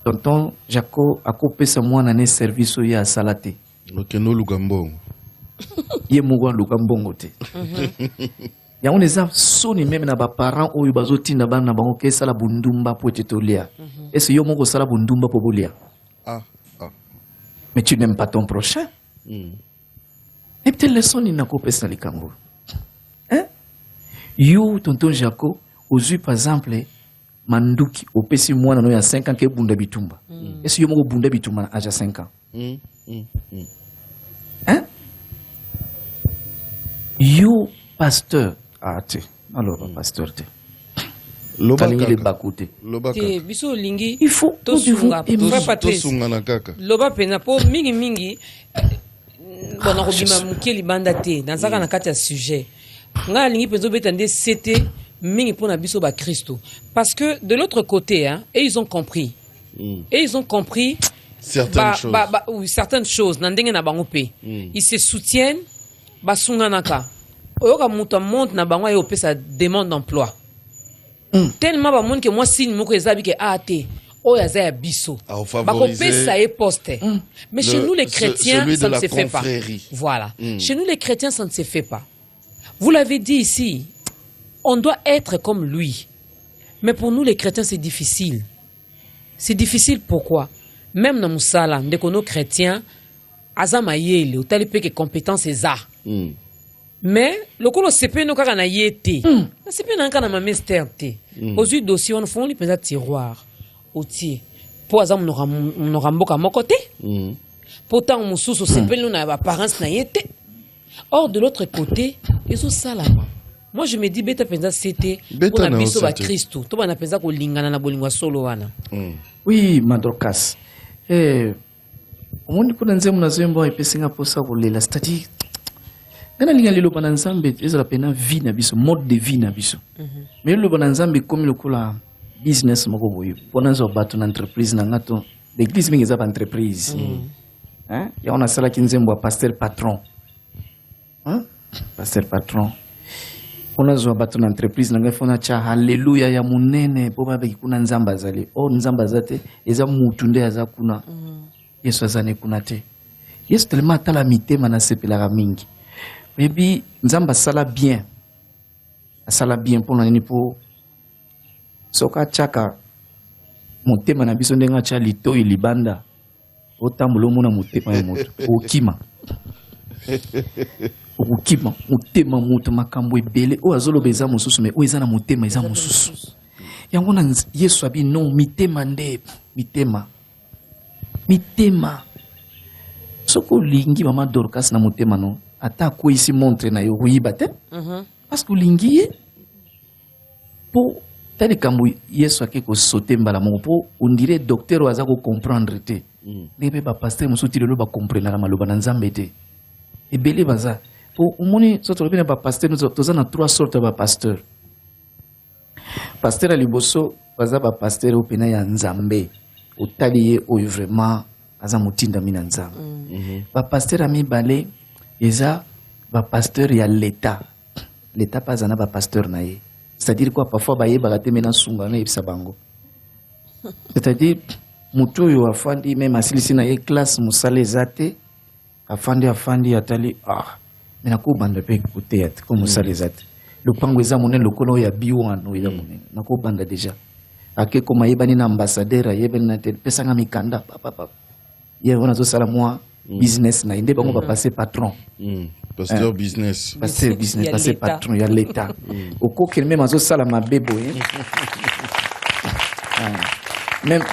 tonton Jaco akopesa mwana ne service ya asalate. Ok, no lugambo. Ye moko lugambo te. Ya on les a soni même na ba parents oyo bazotinda bana na bango ke sala bundumba po tetolia. Est-ce yo moko sala bundumba po bolia? Mais tu n'aimes pas ton prochain. Et peut-être les sons n'a pas fait les kangourous. Hein? Yo tonton Jaco, aux yeux par exemple, Manduki, au PC moi il y a 5 ans que bunda bitumba. Est-ce que yo moko bunda bitumba à 5 ans? Hein? Yo pasteur, alors pasteur te. Il faut loba pena po mingi bona kobima mukeli banda te nazaka na kati ya sujet nga lingi penzo betande c'était mingi pona biso ba Christo parce que de l'autre côté hein et ils ont compris certaines choses oui certaines choses na ndenge na bango pe ils se soutiennent basunga naka oyoka muto monte na bango yo pesa demande d'emploi. Tellement ba monde que moi signe moko ezabi ke ate o ya za biso ba ko pesa e poste mais chez nous les chrétiens ça ne se fait pas voilà chez nous les chrétiens ça ne se fait pas. Vous l'avez dit ici, on doit être comme lui, mais pour nous les chrétiens c'est difficile. Pourquoi? Même dans musala ndeko nos chrétiens azama yele o tali pe que compétence eza mais le colo CP no kaka na yete na CP na kana ma mystère te aux yeux dossier on font les petits tiroirs outil pour azam no ramboka mokote pourtant mususu CP no na ba parents na yete. Or de l'autre côté ils ont salama. Moi je me dis beta penza c'était pour na biso ba Christ to ba na penza ko lingana na bolingwa solo wana. Oui Madrokas omundi pona nzemu na zembo epesinga posa ko lela c'est-à-dire Gana linga lelo bananzambe ezala pena vie na biso mode de vie na biso. Mais le bananzambe comme le kula business moko boyo. Bonanzo bato na entreprise na ngato l'église mingi za ba entreprise. Hein? Ya on a sala kinzembo pasteur patron. Hein? Pasteur patron. On zo bato na entreprise na ngai fona cha haleluya ya munene po ba kuna nzamba azali nzamba azate eza mutu nde aza kuna Yesu azane kuna te Yesu tellement atala mitema na sepelaka mingi ebi nzamba asala bien mpona nini po soki atiaka motema na biso ndenge atya litoi libanda otambola omona motema ya moto okima okokima motema moto makambo ebele oyo azoloba eza mosusu me oyo eza na motema eza mosusu yango na Yesu abi non mitema nde mitema soki olingi mama Dorcas na motema no ata akweyisi montre na yo oyiba te parce que olingi ye po ta likambo Yesu ake kosote mbala moko po ondire docteur oyo aza kocomprendre te ndenge mpe bapaster mosusu ti lelo bacomprenaka maloba na Nzambe te ebele baza po omoni so tolobi na bapaster toza na 3 sorte ya bapaster paster ya liboso baza bapaster oyo pena ya Nzambe otali ye oyo vraiment aza motindami na Nzambe bapaster ya mibale eza bapaster ya l'État mpe aza na bapaster na ye c'est-à-dire quoi parfois bayebaka te mena sunga na yebisa bango c'est-à-dire motu oyo afandi meme asilisi na ye classe mosala eza te afandi atali me nakobanda mpe koteya te ko mosala eza te lopango eza monene lokola oyo ya biwano eza monene nakobanda deja ake koma yebani na ambassadeur ayebani na te pesanga mikanda papa ye wana azosala mwa business na ye nde bango bapase patron pasteur business pasteur patron ya l'État okokeli meme azosala mabe boye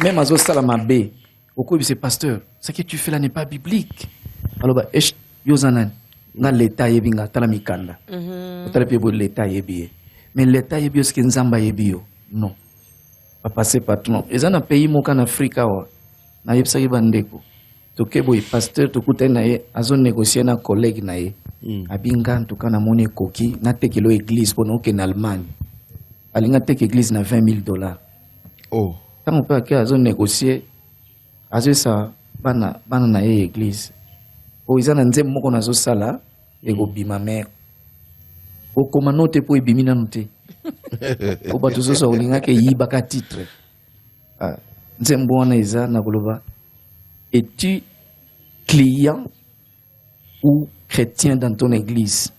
même azosala mabe okoyebisa pasteur ce que tu fais là n'est pas biblique aloba yoza nani nga l'État ayebi nga tala mikanda otala mpe boye l'État ayebi ye mais l'État ayebi yo soki Nzambe ayebi yo non bapase patron eza na pays moko na Afrika awa nayebisaki bandeko toke boye pasteur tokutani na ye azonégocie na collègue na ye abinga ntuka namoni ekoki natekelo église mpona okende Allemagne alingi ateka église na $20,000 ntango mpe ake azonégocie azoyesa bana na ye église oyo eza na nzembo moko nazosala ekobima mere okoma no te mpo ebimi nano te po bato zoso olingaki eyibaka titre nzembo wana eza na koloba es-tu client ou chrétien dans ton église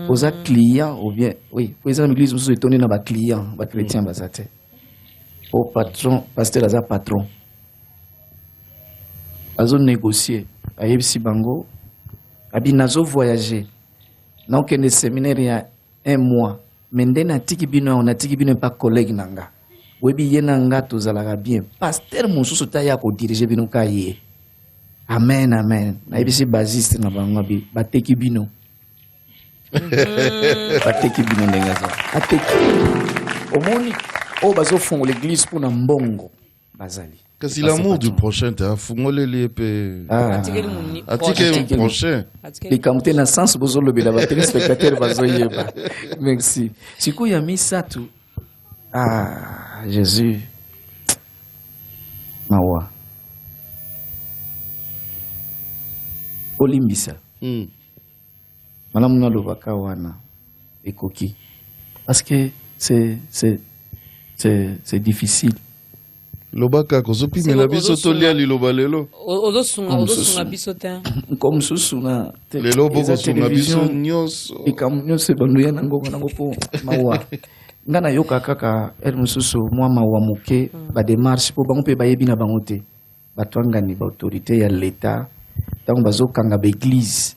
oza client ou bien oui po eza na église mosusu etondi na baclient bachrétien baza te o patron pasteur aza patron azonégocie ayebisi bango abi nazovoyage naokende séminaire ya 1 mois me nde natiki bino awo natiki bino mpa collègue na nga oyebi ye na nga tozalaka bien paster mosusu ta ya kodirige bino ka ye amen nayebisi basiste na bango abi bateki bino bateki bino ndenge aza ateki omoni oyo bazofongola l'église mpona mbongo bazali kasi l'amour du prochain te afungoleli mpe atike prochain likambo te na sens bozolobela batelespectateur bazoyeba merci sikoyo ya misato Jésus mawa olimbisa malamu nalobaka wana ekoki parce que c'est difficile lobaka kozopimela biso tolia liloba lelo ozosunga biso te comme susuna lelo bokosunga biso nyonso likambo nyonso ebandoya nango mpo mawa nga nayoka kaka ere mosusu mwa mawa moke badémarche mpo bango mpe bayebi na bango te bato angani baautorité ya l'État ntango bazokanga baeglise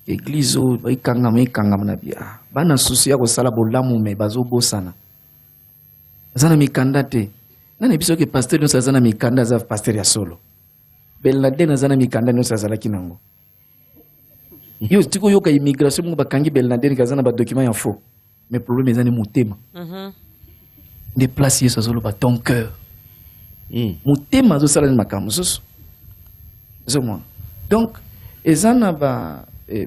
oyo baikangama na bia bana susi ya kosala bolamu me bazobosana aza na mikanda te nga na biso ke paster nyonso aza na mikanda aza paster ya solo Belnaden aza na mikanda nyonso azalaki nango yo tiko yoka immigration moko bakangi Belnaden aza na badocument ya faux mais problème eza ni motema nde place yesu azoloba ton cœur motema azosala ni makambo mosusu ezomona donc eza na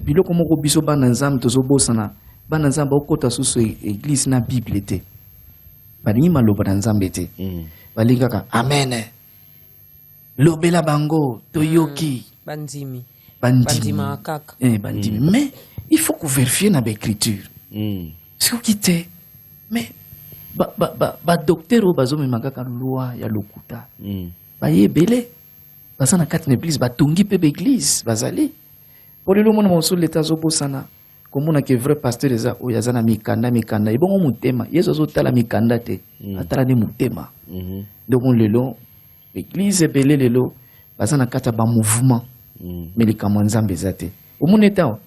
biloko moko biso bana nzambe tozobosana bana nzambe okota susu église na bible te balingi maloba na nzambe te balingi kaka amen lobela bango toyoki bandimi bandimi mais il faut que vérifier na baécriture soki te mais docteur oyo bazomema kaka loi ya lokuta baye ebele baza na kati na église batongi mpe baeglise bazali po lelo mona mosolo leta azobosana komona ke vrai pasteur eza oyo aza na mikanda ebongo motema yesu azotala mikanda te atala nde motema donc lelo église ebele lelo baza na kati ya bamouvement me likambo ya nzambe eza te omona etawa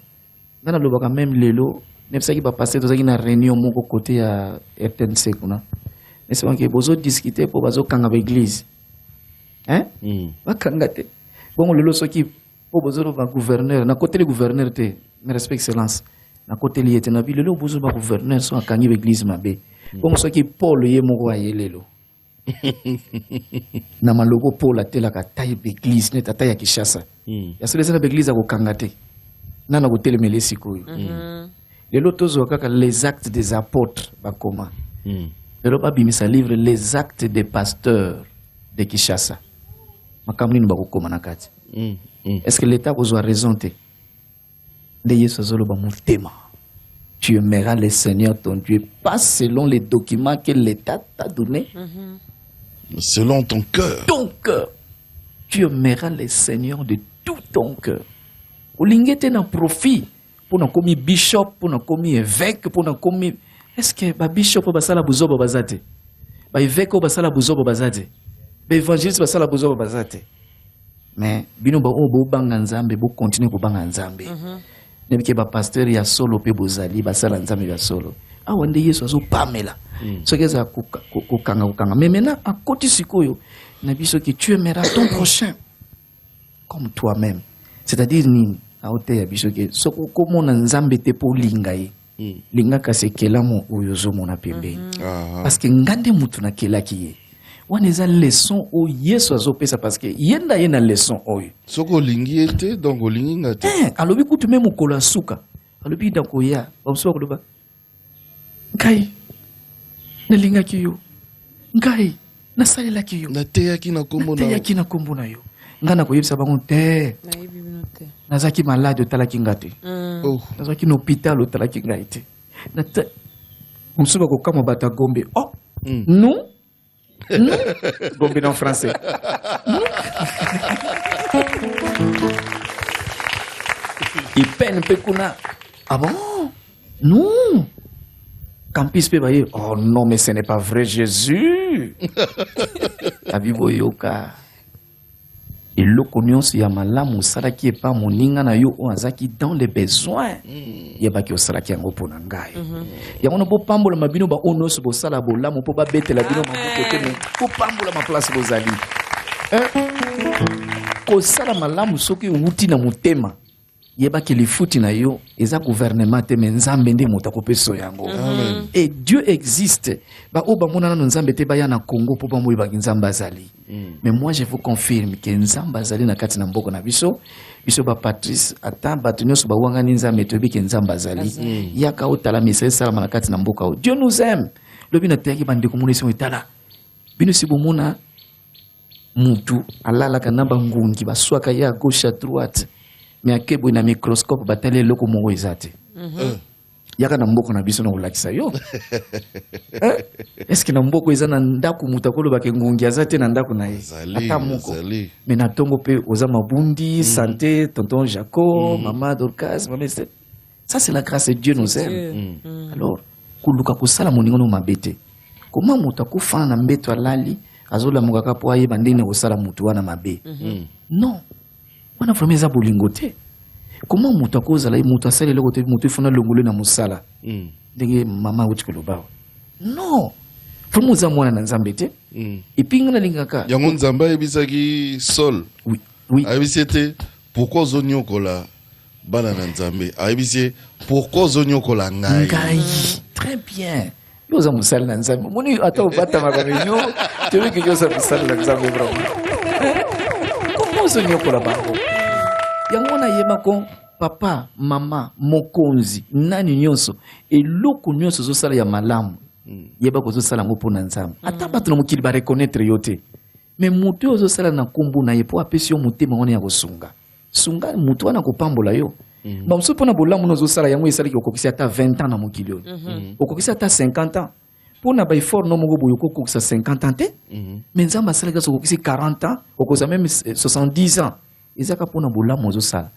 nga nalobaka meme lelo nebisaki bapasteur tozalaki na réunion moko kote ya RTNC kuna nesebaki bozodiscute mpo bazokanga baeglise bakanga te bongo lelo soki mpo bozoloba gouverneur nakoteli gouverneur te na respect excellence nakoteli ye te na bi lelo bozoloba gouverneur so akangi baeglise mabe bongo soki Paul ye moko aye lelo na maloko Paul atelaka taille baeglise neti ata ya Kinshasa ya solo eza na baeglise akokanga te nana kotelemela sikoyo lelo tozwa kaka les actes des apôtres bakoma lelo babimisa livre les actes des pasteurs de Kinshasa makambo nini bakokoma na kati est-ce que l'état kozwa raison te nde yesu azoloba motema tu aimeras le Seigneur ton Dieu pas selon les documents que l'état t'a donné selon ton cœur tu aimeras le Seigneur de tout ton cœur olingi te na profit pona komi bishop pona komi évêque pona komi est-ce que ba bishop basala buzoba bazate ba évêque basala buzoba bazate ba évangéliste basala buzoba bazate mais bino ba o banga nzambe bo continuer ko banga nzambe nebike ba pasteur ya solo pe bozali basala nzambe ya solo awa nde yesu azo pamela soki eza kokanga mais maintenant à côté sikoyo na biso que tu aimeras ton prochain comme toi-même c'est-à-dire nini aote ya biso ke soko komona nzambe te po linga ye linga kasi kelamo oyo ozomona pembeni parce que ngande mutu na kelaki ye wana eza leçon oyo yesu azopesa parce que yenda ye na leçon oyo soko olingi ye te donc olingi nga te alobi kutu me mokolo asuka alobi dakoya bamosuba koloba ngai nalingaki yo ngai nasalelaki yo nateyaki na kombo na yo nga na koyebisa bango te nazaki malade otalaki nga te nazaki na hôpital otalaki ngai te mosusu bakokama bato ya gombe non gombe na français ipene mpe kuna bon non campus mpe baye non mais ce n'est pas vrai Jésus abi boyoka eloko nyonso ya malamu osalaki epa moninga na yo oyo azalaki dans les besoins yebaki osalaki yango mpo na ngai yango na bopambolama bino baoyo nyonso bosala bolamu mpo babetela bino mabuko te me bopambola maplace bozali kosala malamu soki outi na motema yebaki lifuti na yo eza gouvernement te me nzambe nde moto akopesa yango et Dieu existe baoyo bamona nano nzambe te baya na Congo mpo bamoyebaki nzambe azali mais moi je vous confirme que nzambe azali na kati na mboka na biso Patrice ata bato nyonso bawangani nzambe toyebi ke nzambe azali yaka otala misa esalama na kati na mboka oyo Dieu nous aime lobi nateyaki bandeko mona esi etala bino si bomona mutu alalaka na bangungi baswaka ye à gauche à droite mais akebo na microscope batali eloko moko eza te yaka na mboka na biso na kolakisa yo est-ce que na mboka eza na ndako mutu akolobaka ngungi aza te na ndako na ye ata moko mais na ntongo mpe oza mabundi santé tonton Jacob mama Dorcas mama Esther ça c'est la grâce de Dieu nous aime alors kuluka kosala moningo no mabe te koma mutu akofana na mbeto alali azolamukaka po ayeba ndenge kosala mutu wana mabe non wana vraiment eza bolingo te comment mutu akozala ye mutu asala eloko te mutu efuna longolo na mosala ndenge mama auti koloba non vraiment oza mwana na nzambe te epuis nga nalingaka yango nzambe ayebisaki Saul ayebisi ete pourquoi ozonyokola bana na nzambe ayebisi ye pourquoi ozonyokola ngai très bien yo oza mosala na nzambe moni ata obatamaka me yo toyebiki yo oza mosala na nzambe vraiment comment ozonyokola bango yango nayeba ko papa mama mokonzi nani nyonso eloko nyonso ozosala ya malamu yeba kozosala yango mpo na nzambe ata bato na mokili bareconnaître yo te mais moto oyo ozosala na nkombo na ye mpo apesi yo motema wana ya kosunga sunga moto wana kopambola yo Bon, ce pour na bolamu no zo sala yango esali ki okokisi ata 20 ans na mokili oyo. Okokisi ata 50 ans. Pour na ba effort no moko boyo kokokisa 50 ans te. Mais nzamba asala ka okokisi 40 ans, okosa même 70 ans. Ezaka pour na bolamu zo sala.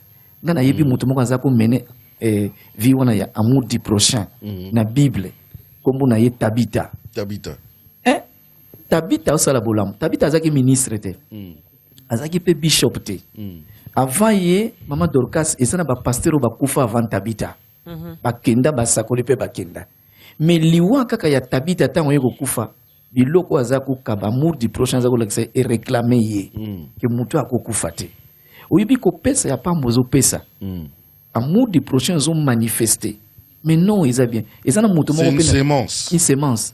Ngana yebi mutu moko azako mene vie wana ya amour du prochain na Bible. Kombo na ye Tabita. Tabita osala bolamu. Tabita azaki ministre te. Azaki pe bishop te. Avant ye Mama Dorcas ezana ba pasteur ba kufa avant Tabita. Bakenda basakoli pe bakenda. Mais liwa kaka ya Tabita tango yeko kufa biloko azako kaba amour du prochain azako lakisa et réclamer ye que mutu akokufa te. Oyibi ko pesa ya pambozo pesa. Amour du prochain ont manifesté. Mais non, ils ont bien. Ils ont une sémence. Une sémence.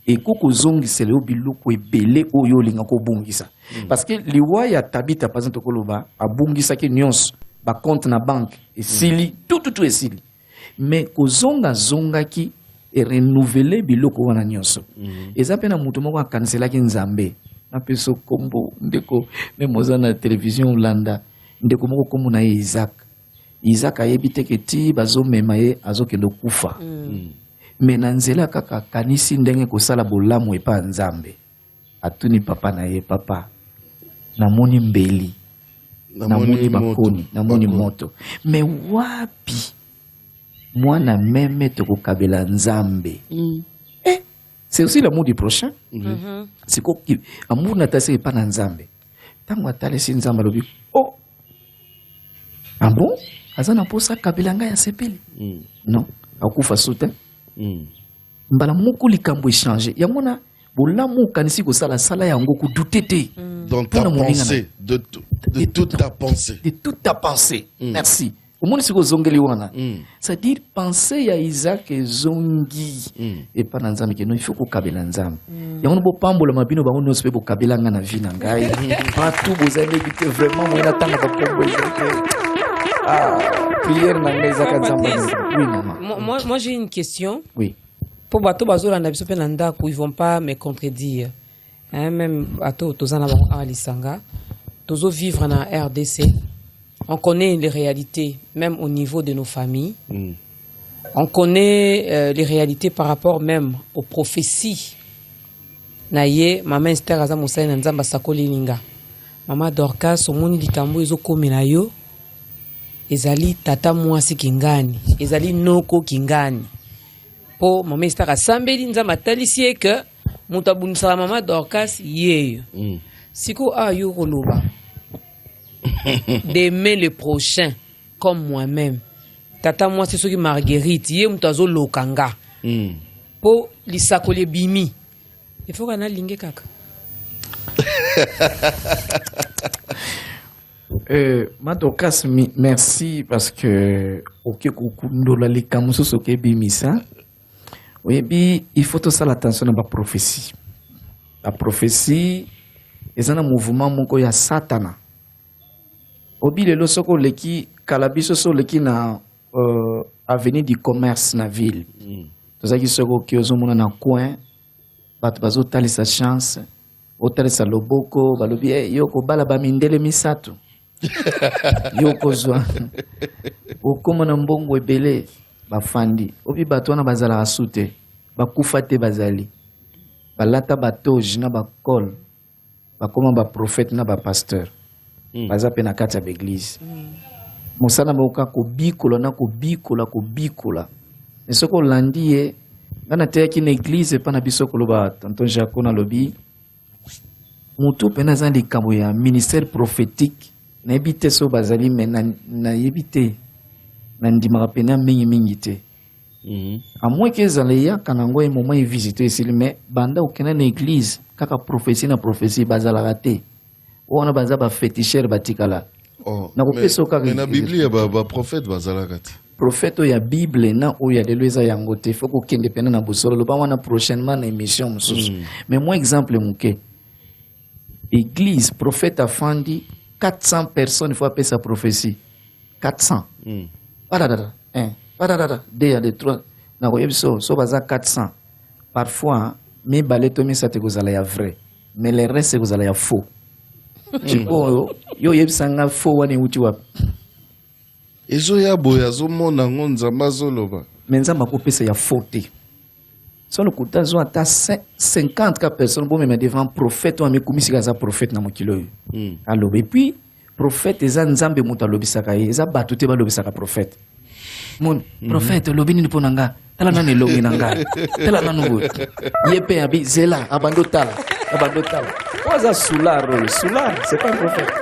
Et koko zongi c'est le biloko e belé oyo linga ko bungisa. Parce que liwa ya Tabita par exemple koloba a bungisa ke nyons ba compte na banque et sili tout est sili. Mais ko zonga ki et renouveler biloko wana nyonso. Eza pena mutu moko akansela ki nzambe. Na peso kombo ndeko memoza na télévision Landa ndeko moko kombo na Isaac. Isaac ayebi teke ti bazomema ye azokende kufa. Mais na nzela kaka kanisi ndenge kosala bolamu epa nzambe. Atuni papa na ye papa. Namoni mbeli. Namoni bakoni. Namoni moto. Mais wapi mwana meme toko kabela nzambe. C'est aussi l'amour du prochain. C'est quoi amour natase epa na nzambe. Tango atale si nzambe lobi. Oh. Ah bon? Azana posa kabelanga ya sepeli. Non, akufa soute. Mbala moko likambo échanger. Yamona bolamu kanisi ko sala sala yango ku dutete. Dans ta pensée, de toute ta pensée. De toute ta pensée. Merci. Au monde siko zongeli wana. C'est-à-dire penser ya Isaac zongi et pas dans nzambe que non il faut ko kabela nzambe. Yamona bo pambola mabino ba ono spe bo kabelanga na vie na ngai. Pas tout vous avez évité vraiment moi na tanga ba kombo. Prière moi j'ai une question. Oui. Pour bateau bazola na biso pe na ndako ils vont pas me contredire. Hein, même bateau tozana ba alisanga. Tozo vivre na RDC. On connaît les réalités même au niveau de nos familles. On connaît les réalités par rapport même aux prophéties. Naye mama Esther aza musai na nzamba sakoli linga. Mama Dorcas omoni likambo ezokomela yo. Ezali tata mwasi kingani, ezali noko kingani. Po mama Esther asambeli nzamba talisi que mutu abunisala Mama Dorcas yeyo. Siko ayo koloba. D'aimer le prochain comme moi-même. Tata mwasi soki Marguerite ye mutu azo lokanga. Po lisakole bimi. Il faut qu'on a lingue kaka. Madokas, merci parce que ok kukundola likamuso soke bimisa. Oui, il faut tout ça l'attention à la prophétie. La prophétie est un mouvement moko ya Satana. Obi le soko leki kalabiso so leki na avenue du commerce na ville. Tout ça qui soko ki ozomona na coin bat bazo tali sa chance, otali sa loboko balobi yoko bala ba mindele misato. Yoko zwa okoma na mbongo ebele bafandi obi bato wana bazala asute bakufa te bazali balata batoji na bakol bakoma baprofete na bapasteur baza pe na kati ya baeglise mosala bakoka kobikola na kobikola esoko olandi ye nga nateyaki na eglise epa na biso koloba tonton Jaco na lobi motu mpe naza likambo ya ministère prophétique nayebi te so bazali me nayebi te nandimaka pena mingi te à moins que ezala eyaka nango ye moment evisite esili me banda okenda na église kaka prophétie na prophétie bazalaka te wana baza bafétichere batikala nakopesa kaka na Bible ya baprophète bazalaka te prophète oyo ya Bible na oyo ya lelo eza yango te faut kokende pena na bosolo loba wana prochainement na émission mosusu mais moi exemple moke église prophète afandi 400 personnes il faut appeler sa prophétie 400 padadada 1 padadada 2 de 3 na koyebiso so baza 400 parfois mi baleto mi sate kozala ya vrai mais le reste kozala ya faux chiko yo yebisanga faux wana uti wapi ezoya boya zomona ngo nzamba zoloba. Mais nzamba kopesa ya faute. Sans le coup d'azou ata 50 personnes bon même devant prophète ou amekumisi kaza prophète na mokilo. Alors et puis prophète eza nzambe muta lobisaka ye eza batute ba lobisaka prophète. Mon prophète lobi ni ponanga tala nane lobi nanga tala nanu yepe abi zela abando tala oza soulard c'est pas un prophète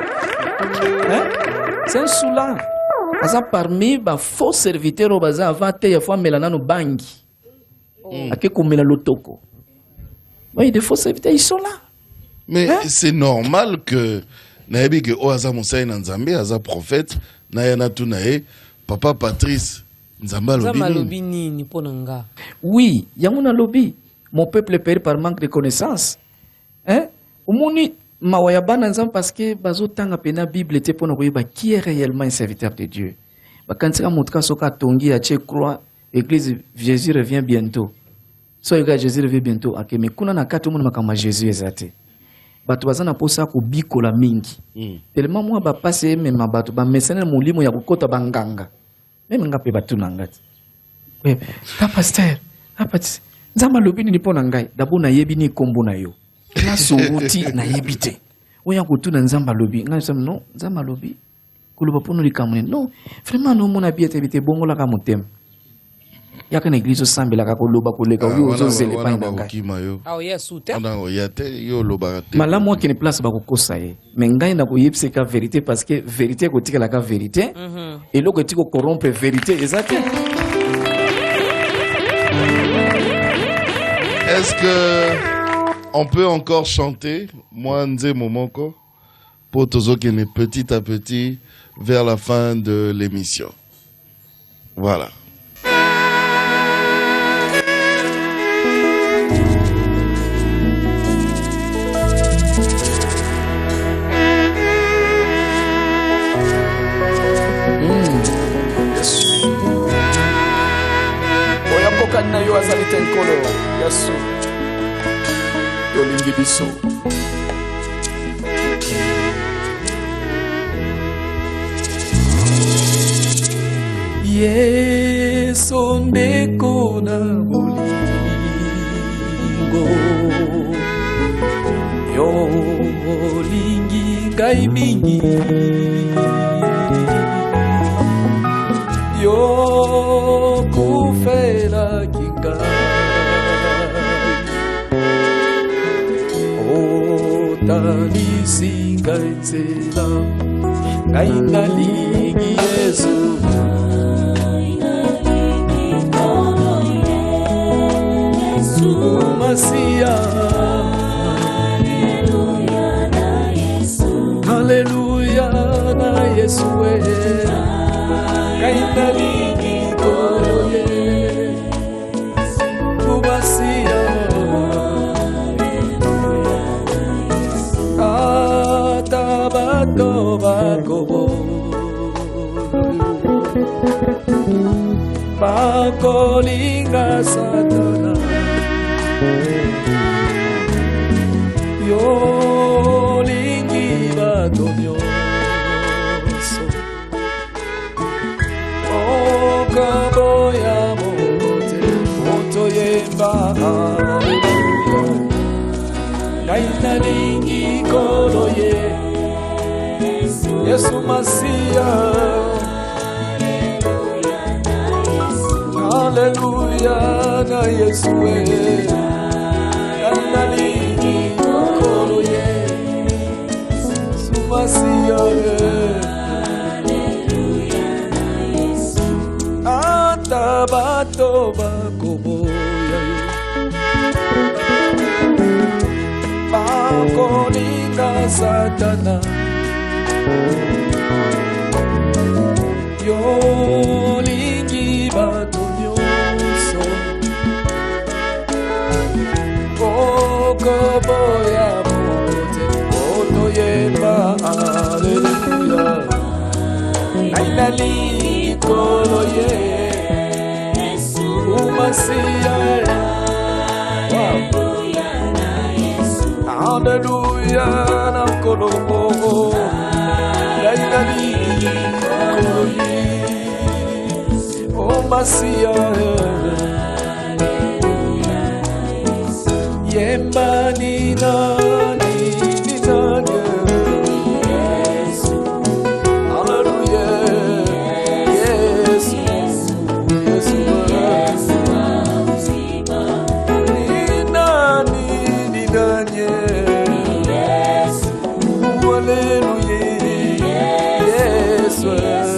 hein c'est un soulard asa parmi ba faux serviteurs au baza avant te ya fois melana no bangi ake komela lotoko oui des faux serviteurs ils sont là mais hein? C'est normal que nayebi ke o aza mosai na nzambe aza prophète na yana tunae papa Patrice Nzamba lobi nini ponanga. Oui, yamuna lobi. Mon peuple périt par manque de connaissances. Hein? Omoni mawayabana nzamba parce que bazo tanga pena Bible te pona koyeba qui est réellement un serviteur de Dieu. Ba kantika mutka soka tongi ya che croix église Jésus revient bientôt. So yoga Jésus revient bientôt akeme kuna na kati omona makamba Jésus ezate. Bato bazana posa ko bikola mingi. Tellement moi ba passer même bato ba mesana mulimo ya kokota banganga. Même ngape batu nangati. Eh, ta pasteur, nzamba lobi ni pona ngai, dabo na yebi ni kombo na yo. Na souti na yebite. Oya kutuna nzamba lobi, ngai sam non, nzamba lobi. Kuluba pono likamune. Non, vraiment no mona biete bite bongo la kamotem. Yaka na église sambe la kakoloba koleka yo zo zele pa ngai. Ah yes, soute. On a oyate yo loba te. Mala moi qui ne place ba kokosa ye. Mais ngai na ko yebse ka vérité parce que vérité ko tika la ka vérité. Et loko tiko corrompre vérité exact. Est-ce que on peut encore chanter moi nze momoko pour tozo qui est petit à petit vers la fin de l'émission. Voilà. na yo azali te nkolo yasu tolingi biso Yesu ndeko na bolingo yo olingi ngai mingi yo kufela Talisi ngai nzela ngai nalingi Yesu Masia Haleluya na Yesu ngai nalingi Koye Masia Bakolinga satana yo lingi batonyo okaboya mote moto yemba haleluya naina lingi koloye Yesu Masia Haleluya na Yesu Analingi koloye Yesu Masia Haleluya na Yesu Atabato bakoboya Bakolinga satana Yo lingi batonyoso Okoboya mote Oto yemba Alleluia Naina lingi koloye Umasia Alleluia na kolobo Naina lingi koloye Masia Yemba ni nani ni nani Hallelujah Yes Yes Ni nani ni nani Hallelujah Yes Yes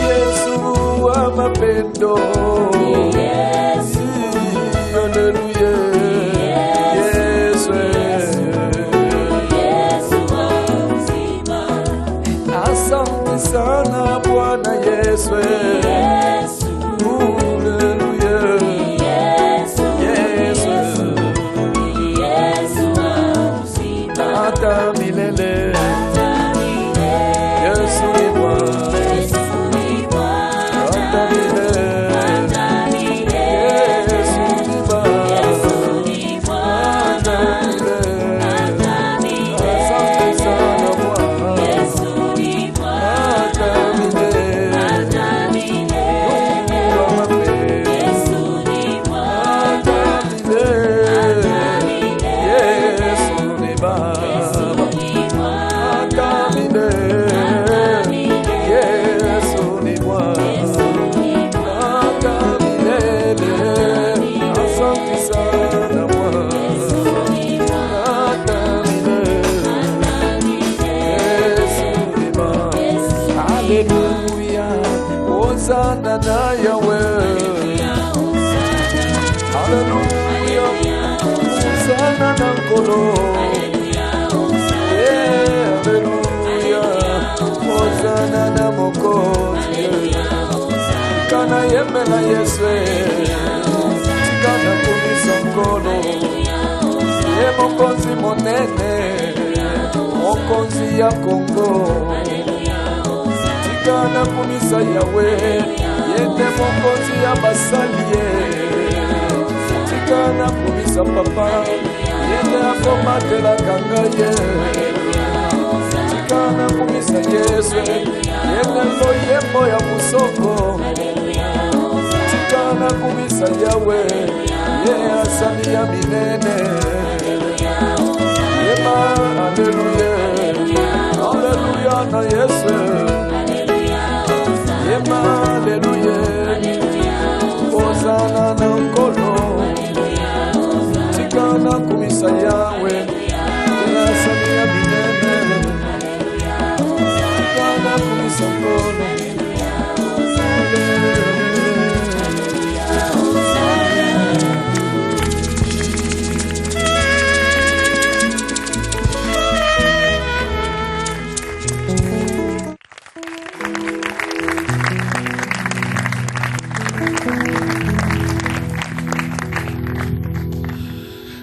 Yesu wa mapendo Yesu Hallelujah Yesu Asante sana Bwana Yesu Hallelujah Yesu hata milele Yesu ni Bwana hata milele Yesu ni Bwana hata milele Asante sana Bwana hata milele Mungu wa mapenzi hata milele Yesu ni Baba hata milele Yesu ni Bwana hata milele Asante sana Bwana hata milele Yesu ni Bwana Haleluya Hosana na Yahweh Haleluya Hosana na Nkolo Haleluya Hosana na Mokozi Kana yemela Yesu Kana kumisa Nkolo Ye Mokozi monene Mokozi ya Kongo Kana kumisa Yahweh Yende Mokozi ya Basalie Kana kumisa Papa Yende akomatela kangaye Kana kumisa Yesu Yende loyembo ya musoko Kana kumisa Yahweh Ye asali ya minene Yema hallelujah Hallelujah na Yesu Yema hallelujah Hosana na Nkolo Kana kumisa Yahweh Ye asali ya minene Kana kumisa Nkolo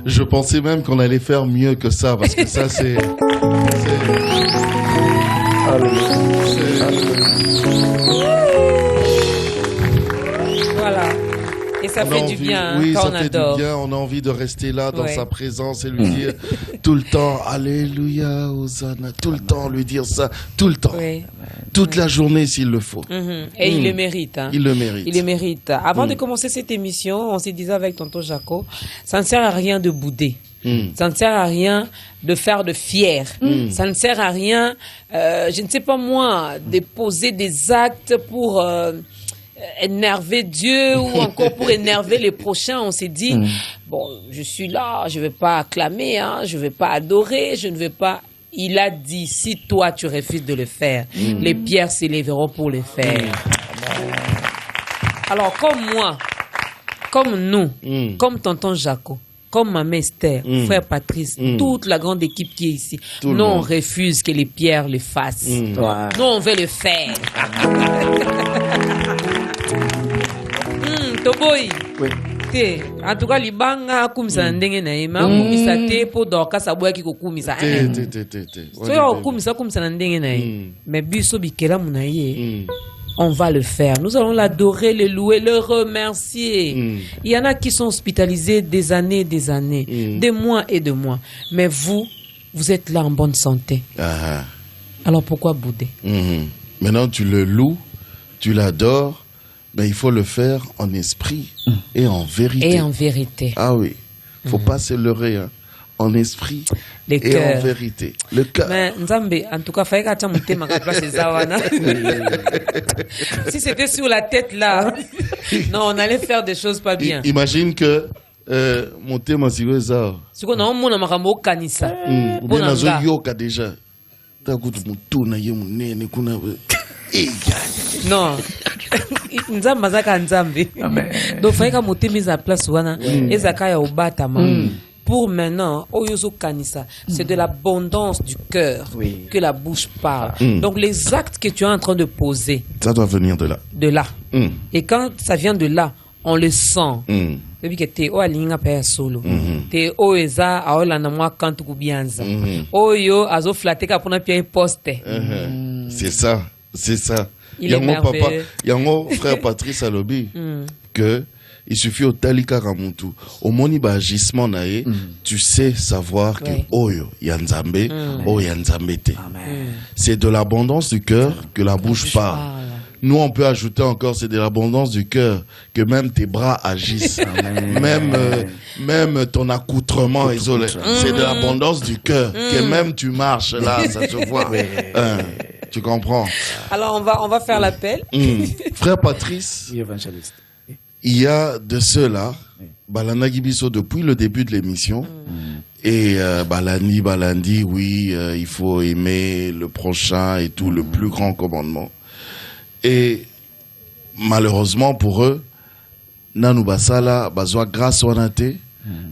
Je pensais même qu'on allait faire mieux que ça, parce que ça, c'est... Voilà. Et ça fait du bien, oui, quand ça on fait adore. du bien. On a envie de rester là dans sa présence et lui dire tout le temps Alléluia, Hosanna, tout le temps lui dire ça, tout le temps, toute la journée s'il le faut. Et il le mérite. Hein. Il le mérite. Il le mérite. Avant de commencer cette émission, on se disait avec tonton Jaco, ça ne sert à rien de bouder. Ça ne sert à rien de faire de fier. Ça ne sert à rien, je ne sais pas moi, de poser des actes pour énerver Dieu ou encore pour énerver les prochains. On s'est dit, bon, je suis là, je ne vais pas acclamer, hein, je ne vais pas adorer, je ne vais pas... Il a dit, si toi tu refuses de le faire, les pierres s'élèveront pour le faire. Alors comme moi, comme nous, comme tonton Jaco, comme maman Esther, frère Patrice, toute la grande équipe qui est ici, nous on refuse que les pierres le fassent. Nous on veut le faire. Toboy. Oui. En tout cas, libanga kumisa ndenge na yema kumisa te po doka saboya ki kokumisa. So yo kumisa na ndenge na ye. Mais biso bikela munaye. On va le faire. Nous allons l'adorer, le louer, le remercier. Il y en a qui sont hospitalisés des années, des mois et des mois. Mais vous êtes là en bonne santé. Alors pourquoi bouder? Maintenant, tu le loues, tu l'adores, mais il faut le faire en esprit et en vérité. Et en vérité. Ah oui, il ne faut pas se leurrer, hein. En esprit Le et cœur. en vérité. Le cœur. Mais Nzambe, en tout cas, fallait que tu ma place de Zawana. Si c'était sur la tête là, non, on allait faire des choses pas bien. Imagine que mon thème c'est ça. Si on a un monde makambo kanisa. Ou bien nazo yoka déjà. Ta kutu mutuna ye munene kuna. Non. Nzambe mazaka Nzambe. Donc fallait que monter mise à place wana ezaka ya obatama. Pour maintenant, Oyozo Kanisa, c'est de l'abondance du cœur que la bouche parle. Donc les actes que tu es en train de poser, ça doit venir de là. De là. Et quand ça vient de là, on le sent. Depuis que t'es au alinga paya solo, t'es au eza aola na moi quand tu kubianza, oyo azo flatter kapona pia poste. C'est ça, c'est ça. Il est merveilleux. Papa, yango frère Patrice Alobi que il suffit au talika ramuntu au moni ba agissement nae tu sais savoir que oyo yanzambe o yanzambete. C'est de l'abondance du cœur que la bouche parle. Nous on peut ajouter encore c'est de l'abondance du cœur que même tes bras agissent. Même ton accoutrement isolé. C'est de l'abondance du cœur que même tu marches là ça se voit. Tu comprends? Alors on va faire l'appel. Frère Patrice, évangéliste. Il y a de cela, Balanagi Biso depuis le début de l'émission, et Balandi, oui, il faut aimer le prochain et tout, le plus grand commandement. Et malheureusement pour eux, Nanou Basala, Bazoa grâce au Nate, il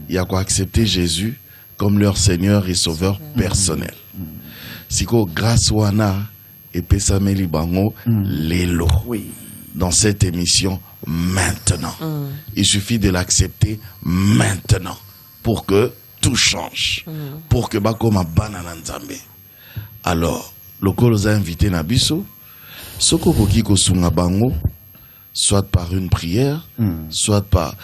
y a quoi accepter Jésus comme leur Seigneur et Sauveur personnel. Siko grâce au Ana et Pesameli Bango, Lelo. Oui. Dans cette émission maintenant. Il suffit de l'accepter maintenant pour que tout change. Pour que Bakoma banana nzambe. Alors, le col a invité Nabiso, Soko Koki Kosunga Bango, soit par une prière, soit par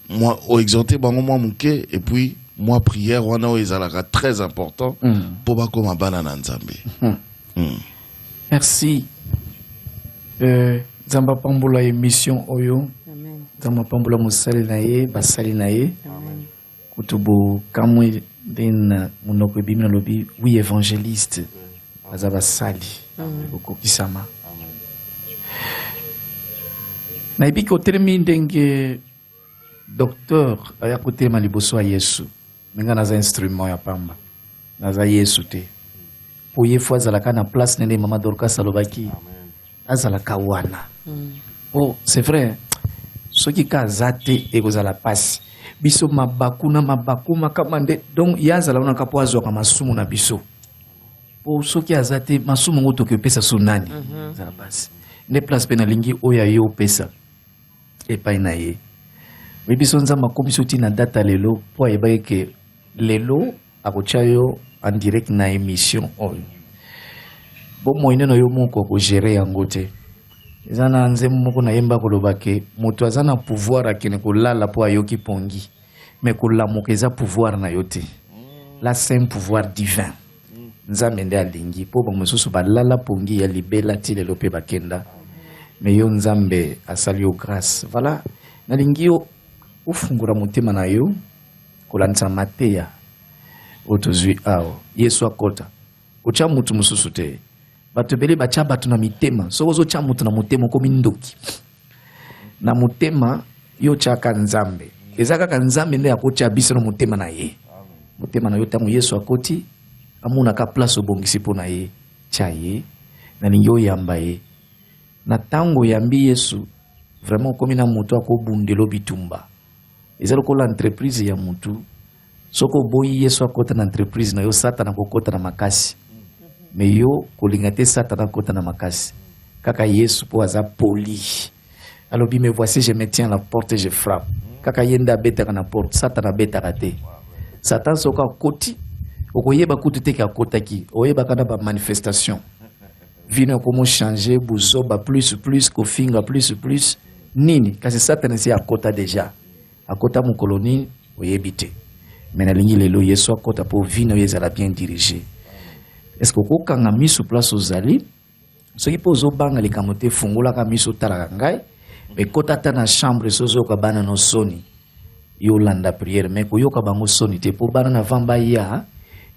moi, au exhorté Bango moi mouké, et puis moi prière, wana o ezalaka très important pour Bakoma banana nzambe. Merci. Zamba pambola émission oyo. Zamba pambola musali na ye, basali na ye. Kutubo kamwe den munoko bimina lobi oui évangéliste. Bazaba sali. Okokisama. Na ibi ko termi ndenge docteur aya ko terma liboso ya Yesu. Menga na za instrument ya pamba. Na za Yesu te. Po ye fois zalaka na place nene mama Dorcas alobaki. Azalaka wana. Oh, c'est vrai. Ce qui kazate et vous à la passe. Biso mabakuna mabakuma kamande donc yazala una kapoazo kama masumu na biso. Pour ce qui azate masumu ngoto ke pesa sunani. Za la passe. Ne place penalingi oya yo pesa. Et pas inaye. Mais biso nza makomiso tina data lelo po yebaye ke lelo akochayo en direct na émission oyo. Bon moyenne no yo moko ko gérer yango te. Ezana nzembo moko na yemba koloba ke moto azana pouvoir akene kolala po ayoki pongi mais kolamuka eza pouvoir na yo te. Là c'est un pouvoir divin. Nzambe nde alingi po ba mosusu balala pongi ya libela ti lelo pe bakenda mais yo nzambe asali yo grâce. Voilà nalingi yo ufungura motema na yo kolanisa mateya otozwi awo Yesu akota ocha mutu mususu te. Bato bele bacha bato na mitema soko zo cha mutu na mutema komi ndoki na mutema yo chaka nzambe ezaka ka nzambe nde akocha biso na mutema na ye mutema na yo tango Yesu akoti amuna ka place obongisi po na ye cha ye na ninyo yamba ye na tango yambi Yesu vraiment komi na mutu akobundelo bitumba ezalo ko l'entreprise ya mutu soko boyi Yesu akota na entreprise na yo satana kokota na makasi. Mais yo kolingate satana kota na makasi kaka Yesu po aza poli alobi me voici je me tiens à la porte et je frappe kaka yenda beta na porte satana beta raté satan soka koti okoyeba kutu te ka kotaki oyeba kana ba manifestation vino comment changer buzoba plus ko finga plus nini kasi satana si akota déjà akota mu koloni oyebite mais na lingi lelo Yesu akota po vino yezala bien dirigé. Est-ce que vous avez mis sur place aux alliés? soki po ozobanga likambo te fungolaka miso otalaka ngai me kota ata na chambre so ozoyoka bana no soni yo olanda priere me koyoka bango soni te mpo bana na vamba ya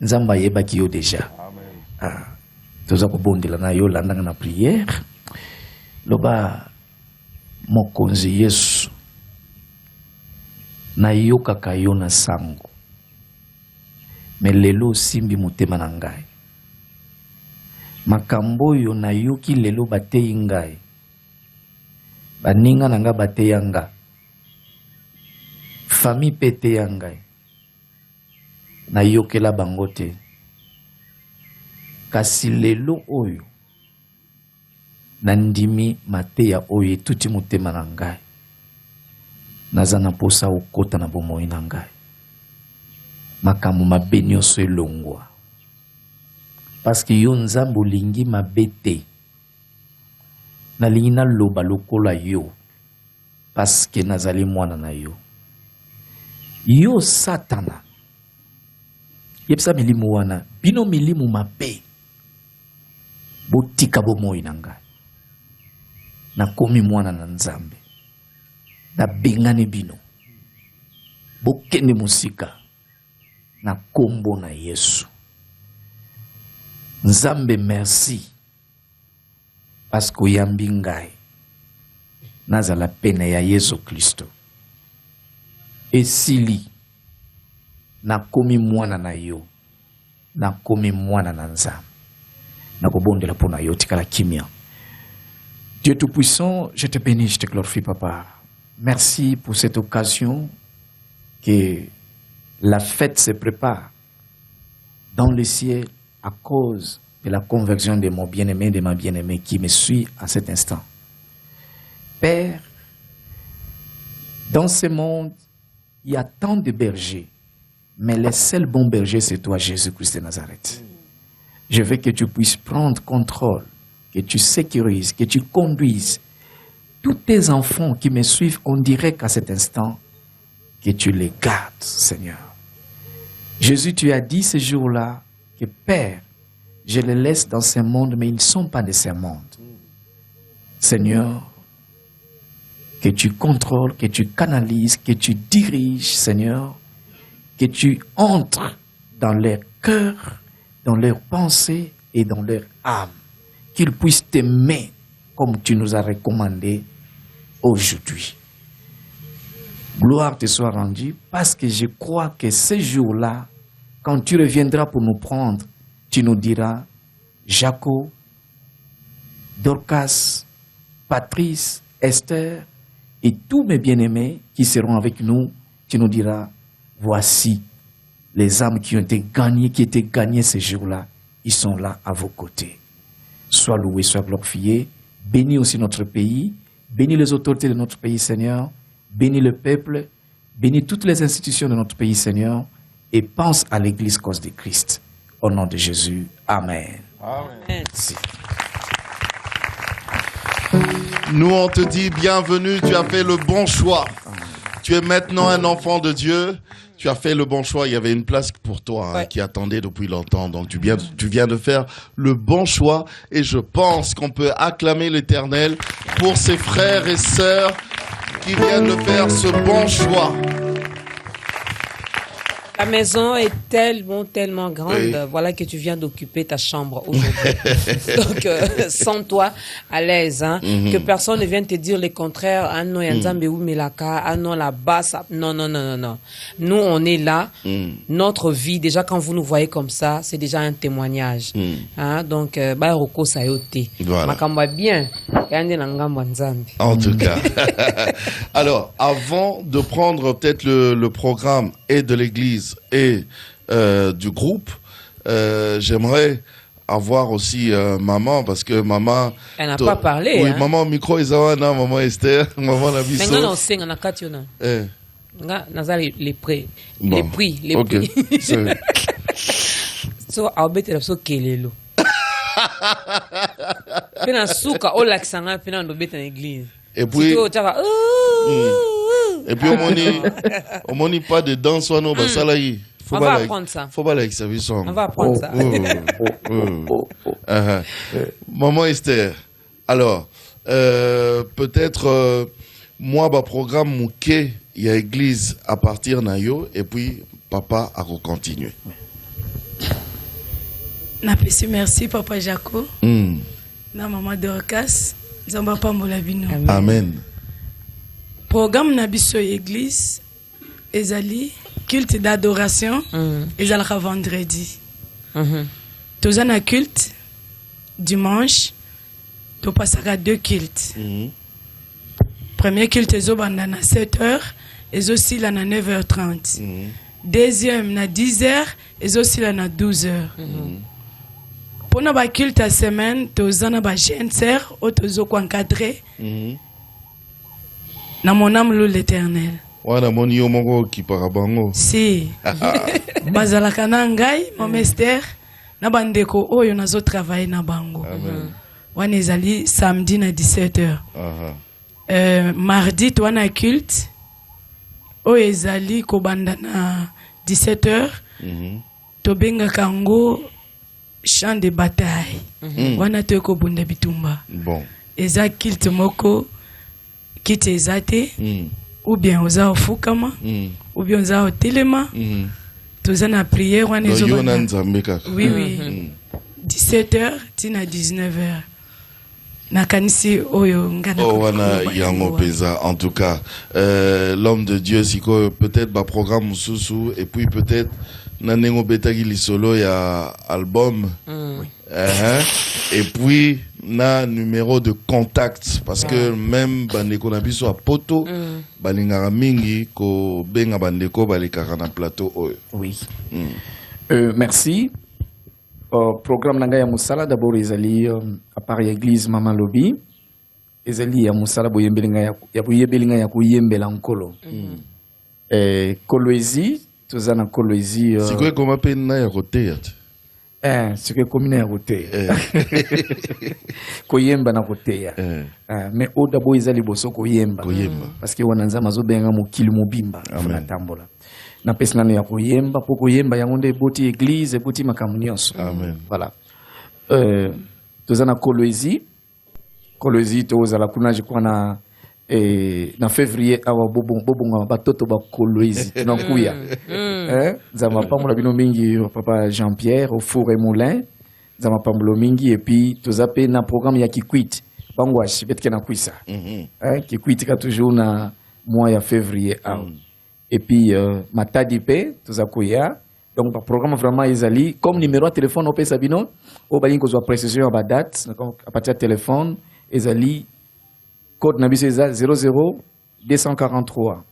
nzambe ayebaki yo deja toza kobondela na yo olandanga na priere loba mokonzi Yesu nayokaka yo na sango me lelo osimbi motema na ngai makambo oyo nayoki lelo bateyi ngai baninga na ngai bateya nga fami mpe eteya ngai nayokela bango te kasi lelo oyo nandimi mateya oyo etuti motema na ngai naza na posa okota na bomoi na ngai makambo mabe nyonso elongwa parce que yo nzambe olingi mabe te nalingi naloba lokola yo parce que nazali mwana na yo yo satana yebisa milimu wana bino milimu mabe botika bomoi na ngai nakomi mwana na nzambe nabengani bino bokende mosika na kombo na Yesu nzambe merci parce que oyambi ngai nazala pene ya Yesu Kristo esili nakomi mwana na yo nakomi mwana na nzambe nakobondela mpona yo tikala kimia. Dieu Tout-Puissant, je te bénis, je te glorifie, Papa. Merci pour cette occasion que la fête se prépare dans le ciel à cause de la conversion de mon bien-aimé, de ma bien-aimée qui me suit à cet instant. Père, dans ce monde, il y a tant de bergers, mais le seul bon berger, c'est toi, Jésus-Christ de Nazareth. Je veux que tu puisses prendre contrôle, que tu sécurises, que tu conduises tous tes enfants qui me suivent en direct à cet instant, que tu les gardes, Seigneur. Jésus, tu as dit ce jour-là que Père, je les laisse dans ce monde, mais ils ne sont pas de ce monde. Seigneur, que tu contrôles, que tu canalises, que tu diriges, Seigneur, que tu entres dans leur cœur, dans leurs pensées et dans leur âme, qu'ils puissent t'aimer comme tu nous as recommandé aujourd'hui. Gloire te soit rendue parce que je crois que ce jour-là, quand tu reviendras pour nous prendre, tu nous diras, Jaco, Dorcas, Patrice, Esther et tous mes bien-aimés qui seront avec nous, tu nous diras, voici les âmes qui ont été gagnées, qui étaient gagnées ce jour-là, ils sont là à vos côtés. Sois loué, sois glorifié. Bénis aussi notre pays. Bénis les autorités de notre pays, Seigneur. Bénis le peuple. Bénis toutes les institutions de notre pays, Seigneur. Et pense à l'Église cause de Christ. Au nom de Jésus. Amen. Amen. Merci. Nous, on te dit bienvenue, tu as fait le bon choix. Tu es maintenant un enfant de Dieu. Tu as fait le bon choix. Il y avait une place pour toi qui attendait depuis longtemps. Donc tu viens de faire le bon choix. Et je pense qu'on peut acclamer l'Éternel pour ses frères et sœurs qui viennent de faire ce bon choix. La maison est tellement grande. Oui. Voilà que tu viens d'occuper ta chambre aujourd'hui. Donc, sens-toi à l'aise. Hein? Que personne ne vienne te dire le contraire. Ah non, Yanzambe ou Melaka. Ah non, la basse. Non. Nous, on est là. Notre vie, déjà, quand vous nous voyez comme ça, c'est déjà un témoignage. Hein? Donc, Roko Sayote. Voilà. Makamba bien. En tout cas. Alors, avant de prendre peut-être le programme et de l'église et du groupe, j'aimerais avoir aussi maman, parce que maman... Elle n'a pas parlé. Oui, hein? maman micro Isawana, maman Esther, maman Nabiso. Maintenant, on sait, on a Kationa. Les prix. Bon. Les prix. So, Albert, so kelelo. Pena souka, o laksanga, pena on dobeta l'église. Et puis... Et puis, on m'a pas de danse, on va salayer. On va apprendre ça. Faut pas like ça. On va apprendre ça. Maman Esther, alors, peut-être, moi, bah, programme mouké, il y a église à partir nayo, et puis papa a continuer. Napesi merci papa Jaco. Na maman Dorcas, Zamba Pambola Bino. Amen. Programme na biso église ezali culte d'adoration ezalaka vendredi. Tozana culte dimanche to passaka 2 cultes. Premier culte ezobanda na 7h ezosila na 9h30. Deuxième na 10h ezosila na 12h. Pona ba culte à semaine tozana ba jeune sœur otozo ko encadrer. Na mon âme l'Éternel. Wana moni yo moko ki parabango. Si. Bazalaka na ngai Maman Esther na bandeko oyo nazo travailler na bango. Wana ezali samedi na 17h. Mardi to na culte oyo ezali ko banda na 17h. To benga kango champ de bataille. Wana to ko bunda bitumba. Bon. Eza culte moko kite ezate. Ou bien oza ofukama, ou bien oza otelema, toza na prière wana ezobana. Oui, oui. 17h tina 19h. Na kanisi oyo ngana. Oh wana yango pesa. En tout cas, l'homme de Dieu siko peut-être ba programme mususu et puis peut-être nanengo betaki lisolo ya album. Et puis na numéro de contact parce que même bandeko na biso a poto balingaka mingi ko benga bandeko balikaka na plateau oyo. Oui. Merci. Programme nanga ya musala d'abord ezali à part église Mama Lobi ezali ya musala boyembelinga ya boyebelinga ya kuyembela nkolo. Kolwezi tozana kolwezi sikoy koma pe na ya koteya. Ce que commune à côté. Koyemba na koteya. Mais au d'abord ils allaient bosso koyemba. Parce que wananza mazo benga mokili mobimba funa tambola. Na pesa nano ya koyemba po koyemba yangonde boti église boti makamunionso. Amen. Voilà. Tozana kolwezi. Kolwezi tozala kuna jikwa na février awa bobonga batoto ba kolwezi tunakuya zama pamula bino mingi papa Jean-Pierre au four et moulin zama pambulo mingi et puis tozape na programme ya kikwit bango ashibet na kuisa kikwit ka toujours na mois ya février et puis matadi pe tozakuya donc ba programme vraiment ezali comme numéro de téléphone op sabino o balingi ko zo précision ba date à partir de téléphone ezali code nabiso 00 243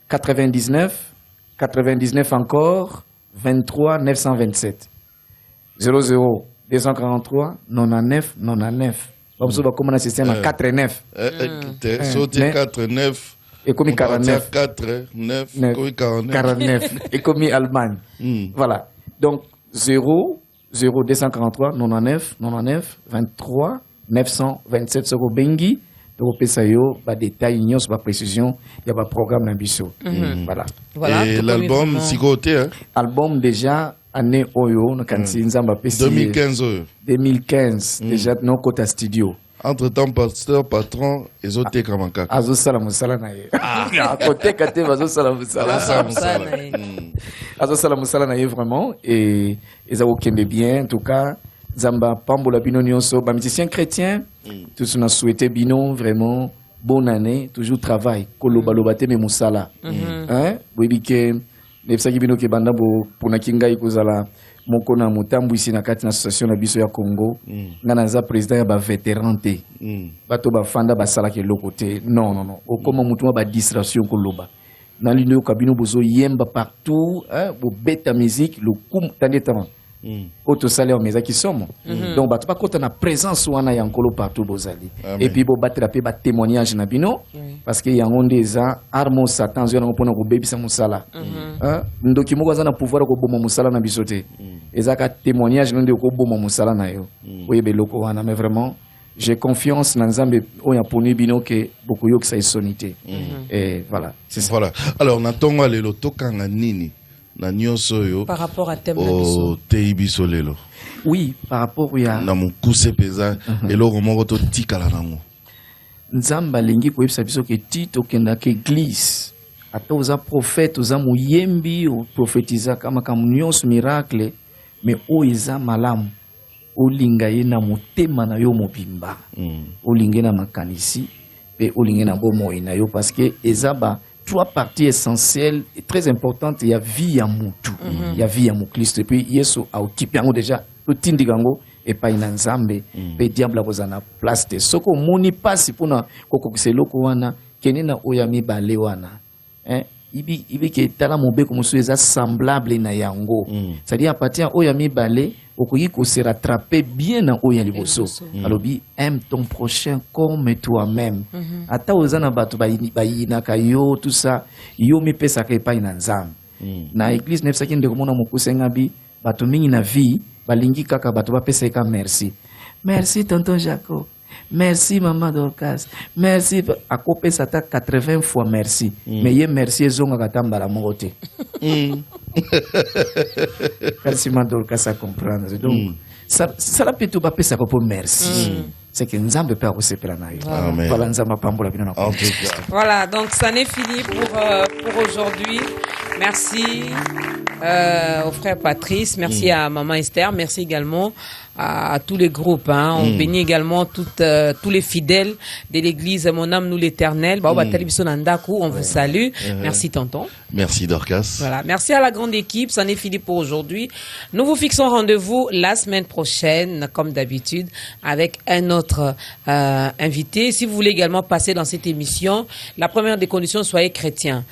99 99 encore 23 927 00 243 99 99 babuso bakoma na système à 49 sauté 49 et comme 49 49 49 et comme Allemagne. Voilà. Donc 0 0 243 99 99 23 927 soko bengi donc pesa yo ba détail nyos ba précision ya ba programme na biso. Voilà. Et l'album sikoté hein. Album déjà année oyo na kanti nzamba pesa 2015 déjà no kota studio. Entre-temps, pasteur, patron, et autres kamanka. Azo salam sala na ye. À côté kate azo salam sala. Azo salam sala na ye vraiment et ils ont kembe bien en tout cas. Zamba pambola bino nyonso ba musicien chrétien tous on a souhaité bino vraiment bonne année toujours travail koloba loba te me musala hein bobike nebsaki bino ke banda bo pona kingai kozala moko na mutambu ici na kati na association na biso ya Congo ngana za président ya ba vétéran te bato ba fanda ba sala ke lokote non o comme mutu ba distraction koloba na lino kabino bozo yemba partout hein bo beta musique le kum tandetama auto salaire mais qui sommes donc bato pas quand on a présence wana ya nkolo partout bozali et puis bo battre pe ba témoignage na bino parce que yango ndeza armo satan zo na pona ko bebisa musala hein ndoki moko za na pouvoir ko boma musala na bisote ezaka témoignage nde ko boma musala na yo oyebe loko wana mais vraiment j'ai confiance dans Nzambe oya poni bino que beaucoup yo que ça sonité et voilà c'est ça. Voilà alors natonga lelo tokanga nini na nyonso yo par rapport à thème au teibiso lelo. Oui, par rapport à na mukuse peza eloko moko to tikala nango. Nzamba lingi koyebisa biso ke tito kenda ke église ata oza prophète oza muyembi prophétisa kama nyonso miracle mais oyo eza malamu olinga ye na motema na yo mobimba olinga na makanisi pe olinga na bomoi na yo parce que eza ba trois parties essentielles et très importantes ya vie ya mutu ya vie ya mukristo et puis yesu aokipi yango déjà totindi yango epai na nzambe pe diable akoza na place te soko moni pasi mpona kokokisa eloko wana kende na oyo ya mibale wana ibi ke tala mobeko mosusu eza semblable na yango c'est-à-dire à partir oyo ya mibale okoki se rattraper bien na oyo ya liboso alobi aime ton prochain comme toi-même ata oza na bato bayinaka yo tout ça yo mipesaka epai na nzambe na église nefisaki ndeko mona mokusenga bi bato mingi na vie balingi kaka bato bapesaka merci merci tonton Jacob, merci maman Dorcas, merci akopesa ta 80 fois merci mais ye merci ezonga katambala moko te merci maman Dorcas à comprendre donc ça la plutôt bapesa ko merci c'est que nzambe peut akosepela na yo voilà nzamba pambola bino na voilà donc ça n'est fini pour aujourd'hui. Merci au frère Patrice, merci à maman Esther, merci également à tous les groupes. On bénit également tous les fidèles de l'église Mon âme nous l'éternel. On vous salue. Merci tonton. Merci Dorcas. Voilà. Merci à la grande équipe. Ça n'est fini pour aujourd'hui. Nous vous fixons rendez-vous la semaine prochaine, comme d'habitude, avec un autre invité. Si vous voulez également passer dans cette émission, la première des conditions, soyez chrétien.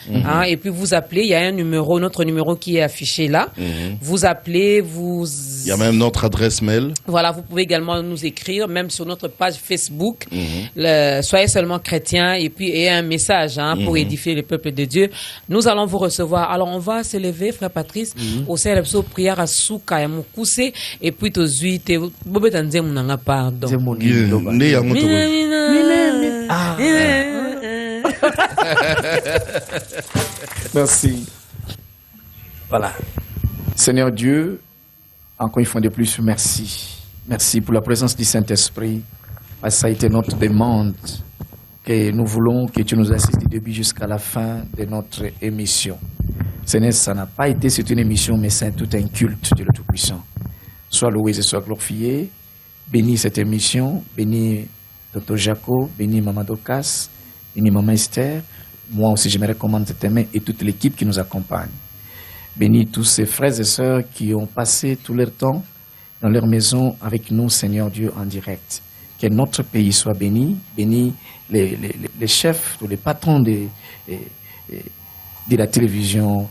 Et puis vous appelez, il y a un numéro, notre numéro qui est affiché là. Vous appelez, il y a même notre adresse mail. Voilà, vous pouvez également nous écrire, même sur notre page Facebook. Soyez seulement chrétien et puis ayez un message pour édifier le peuple de Dieu. Nous allons vous recevoir. Alors on va se lever, frère Patrice, au célèbre prière à Souka et Moukousse et puis aux huit et Bobetanze Mounanga pardon. Merci. Voilà. Seigneur Dieu, encore une fois de plus, merci. Merci pour la présence du Saint-Esprit. Ça a été notre demande que nous voulons que tu nous assistes du début jusqu'à la fin de notre émission. Seigneur, ça n'a pas été c'est une émission, mais c'est tout un culte de le Tout-Puissant. Sois loué et sois glorifié. Bénis cette émission. Bénis Dr. Jaco. Bénis Maman Dorcas. Bénis Maman Esther. Moi aussi, je me recommande tes mains et toute l'équipe qui nous accompagne. Bénis tous ces frères et sœurs qui ont passé tout leur temps dans leur maison avec nous, Seigneur Dieu, en direct. Que notre pays soit béni. Bénis les chefs, les patrons de la télévision,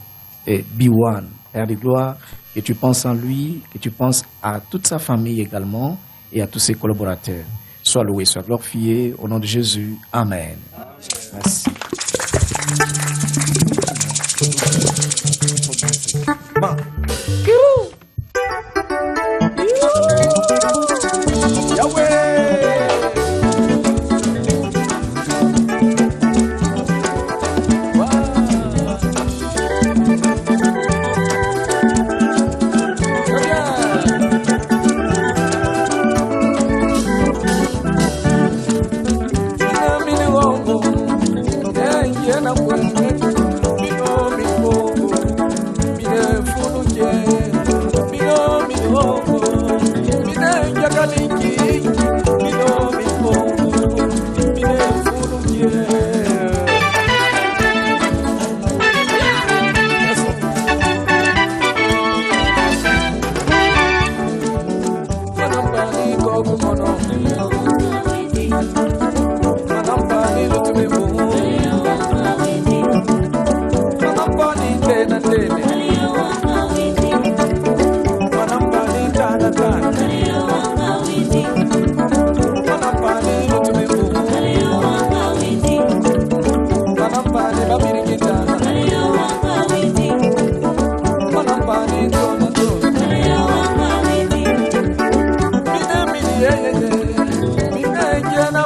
B1, Père de gloire, que tu penses en lui, que tu penses à toute sa famille également et à tous ses collaborateurs. Sois loué, sois glorifié, au nom de Jésus. Amen. Merci.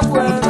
Yeah.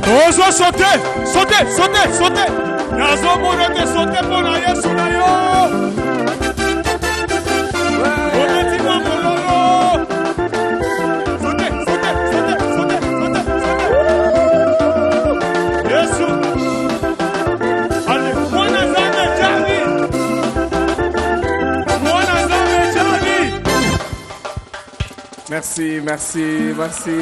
Ozo sauter, sauter, sauter, sauter. Nazo monote sauter pour la Yesu na yo. Ometi mo mololo. Sauter, sauter, sauter, sauter, sauter, sauter. Yesu. Allez, mwana zame jali. Mwana zame jali. Merci, merci, merci.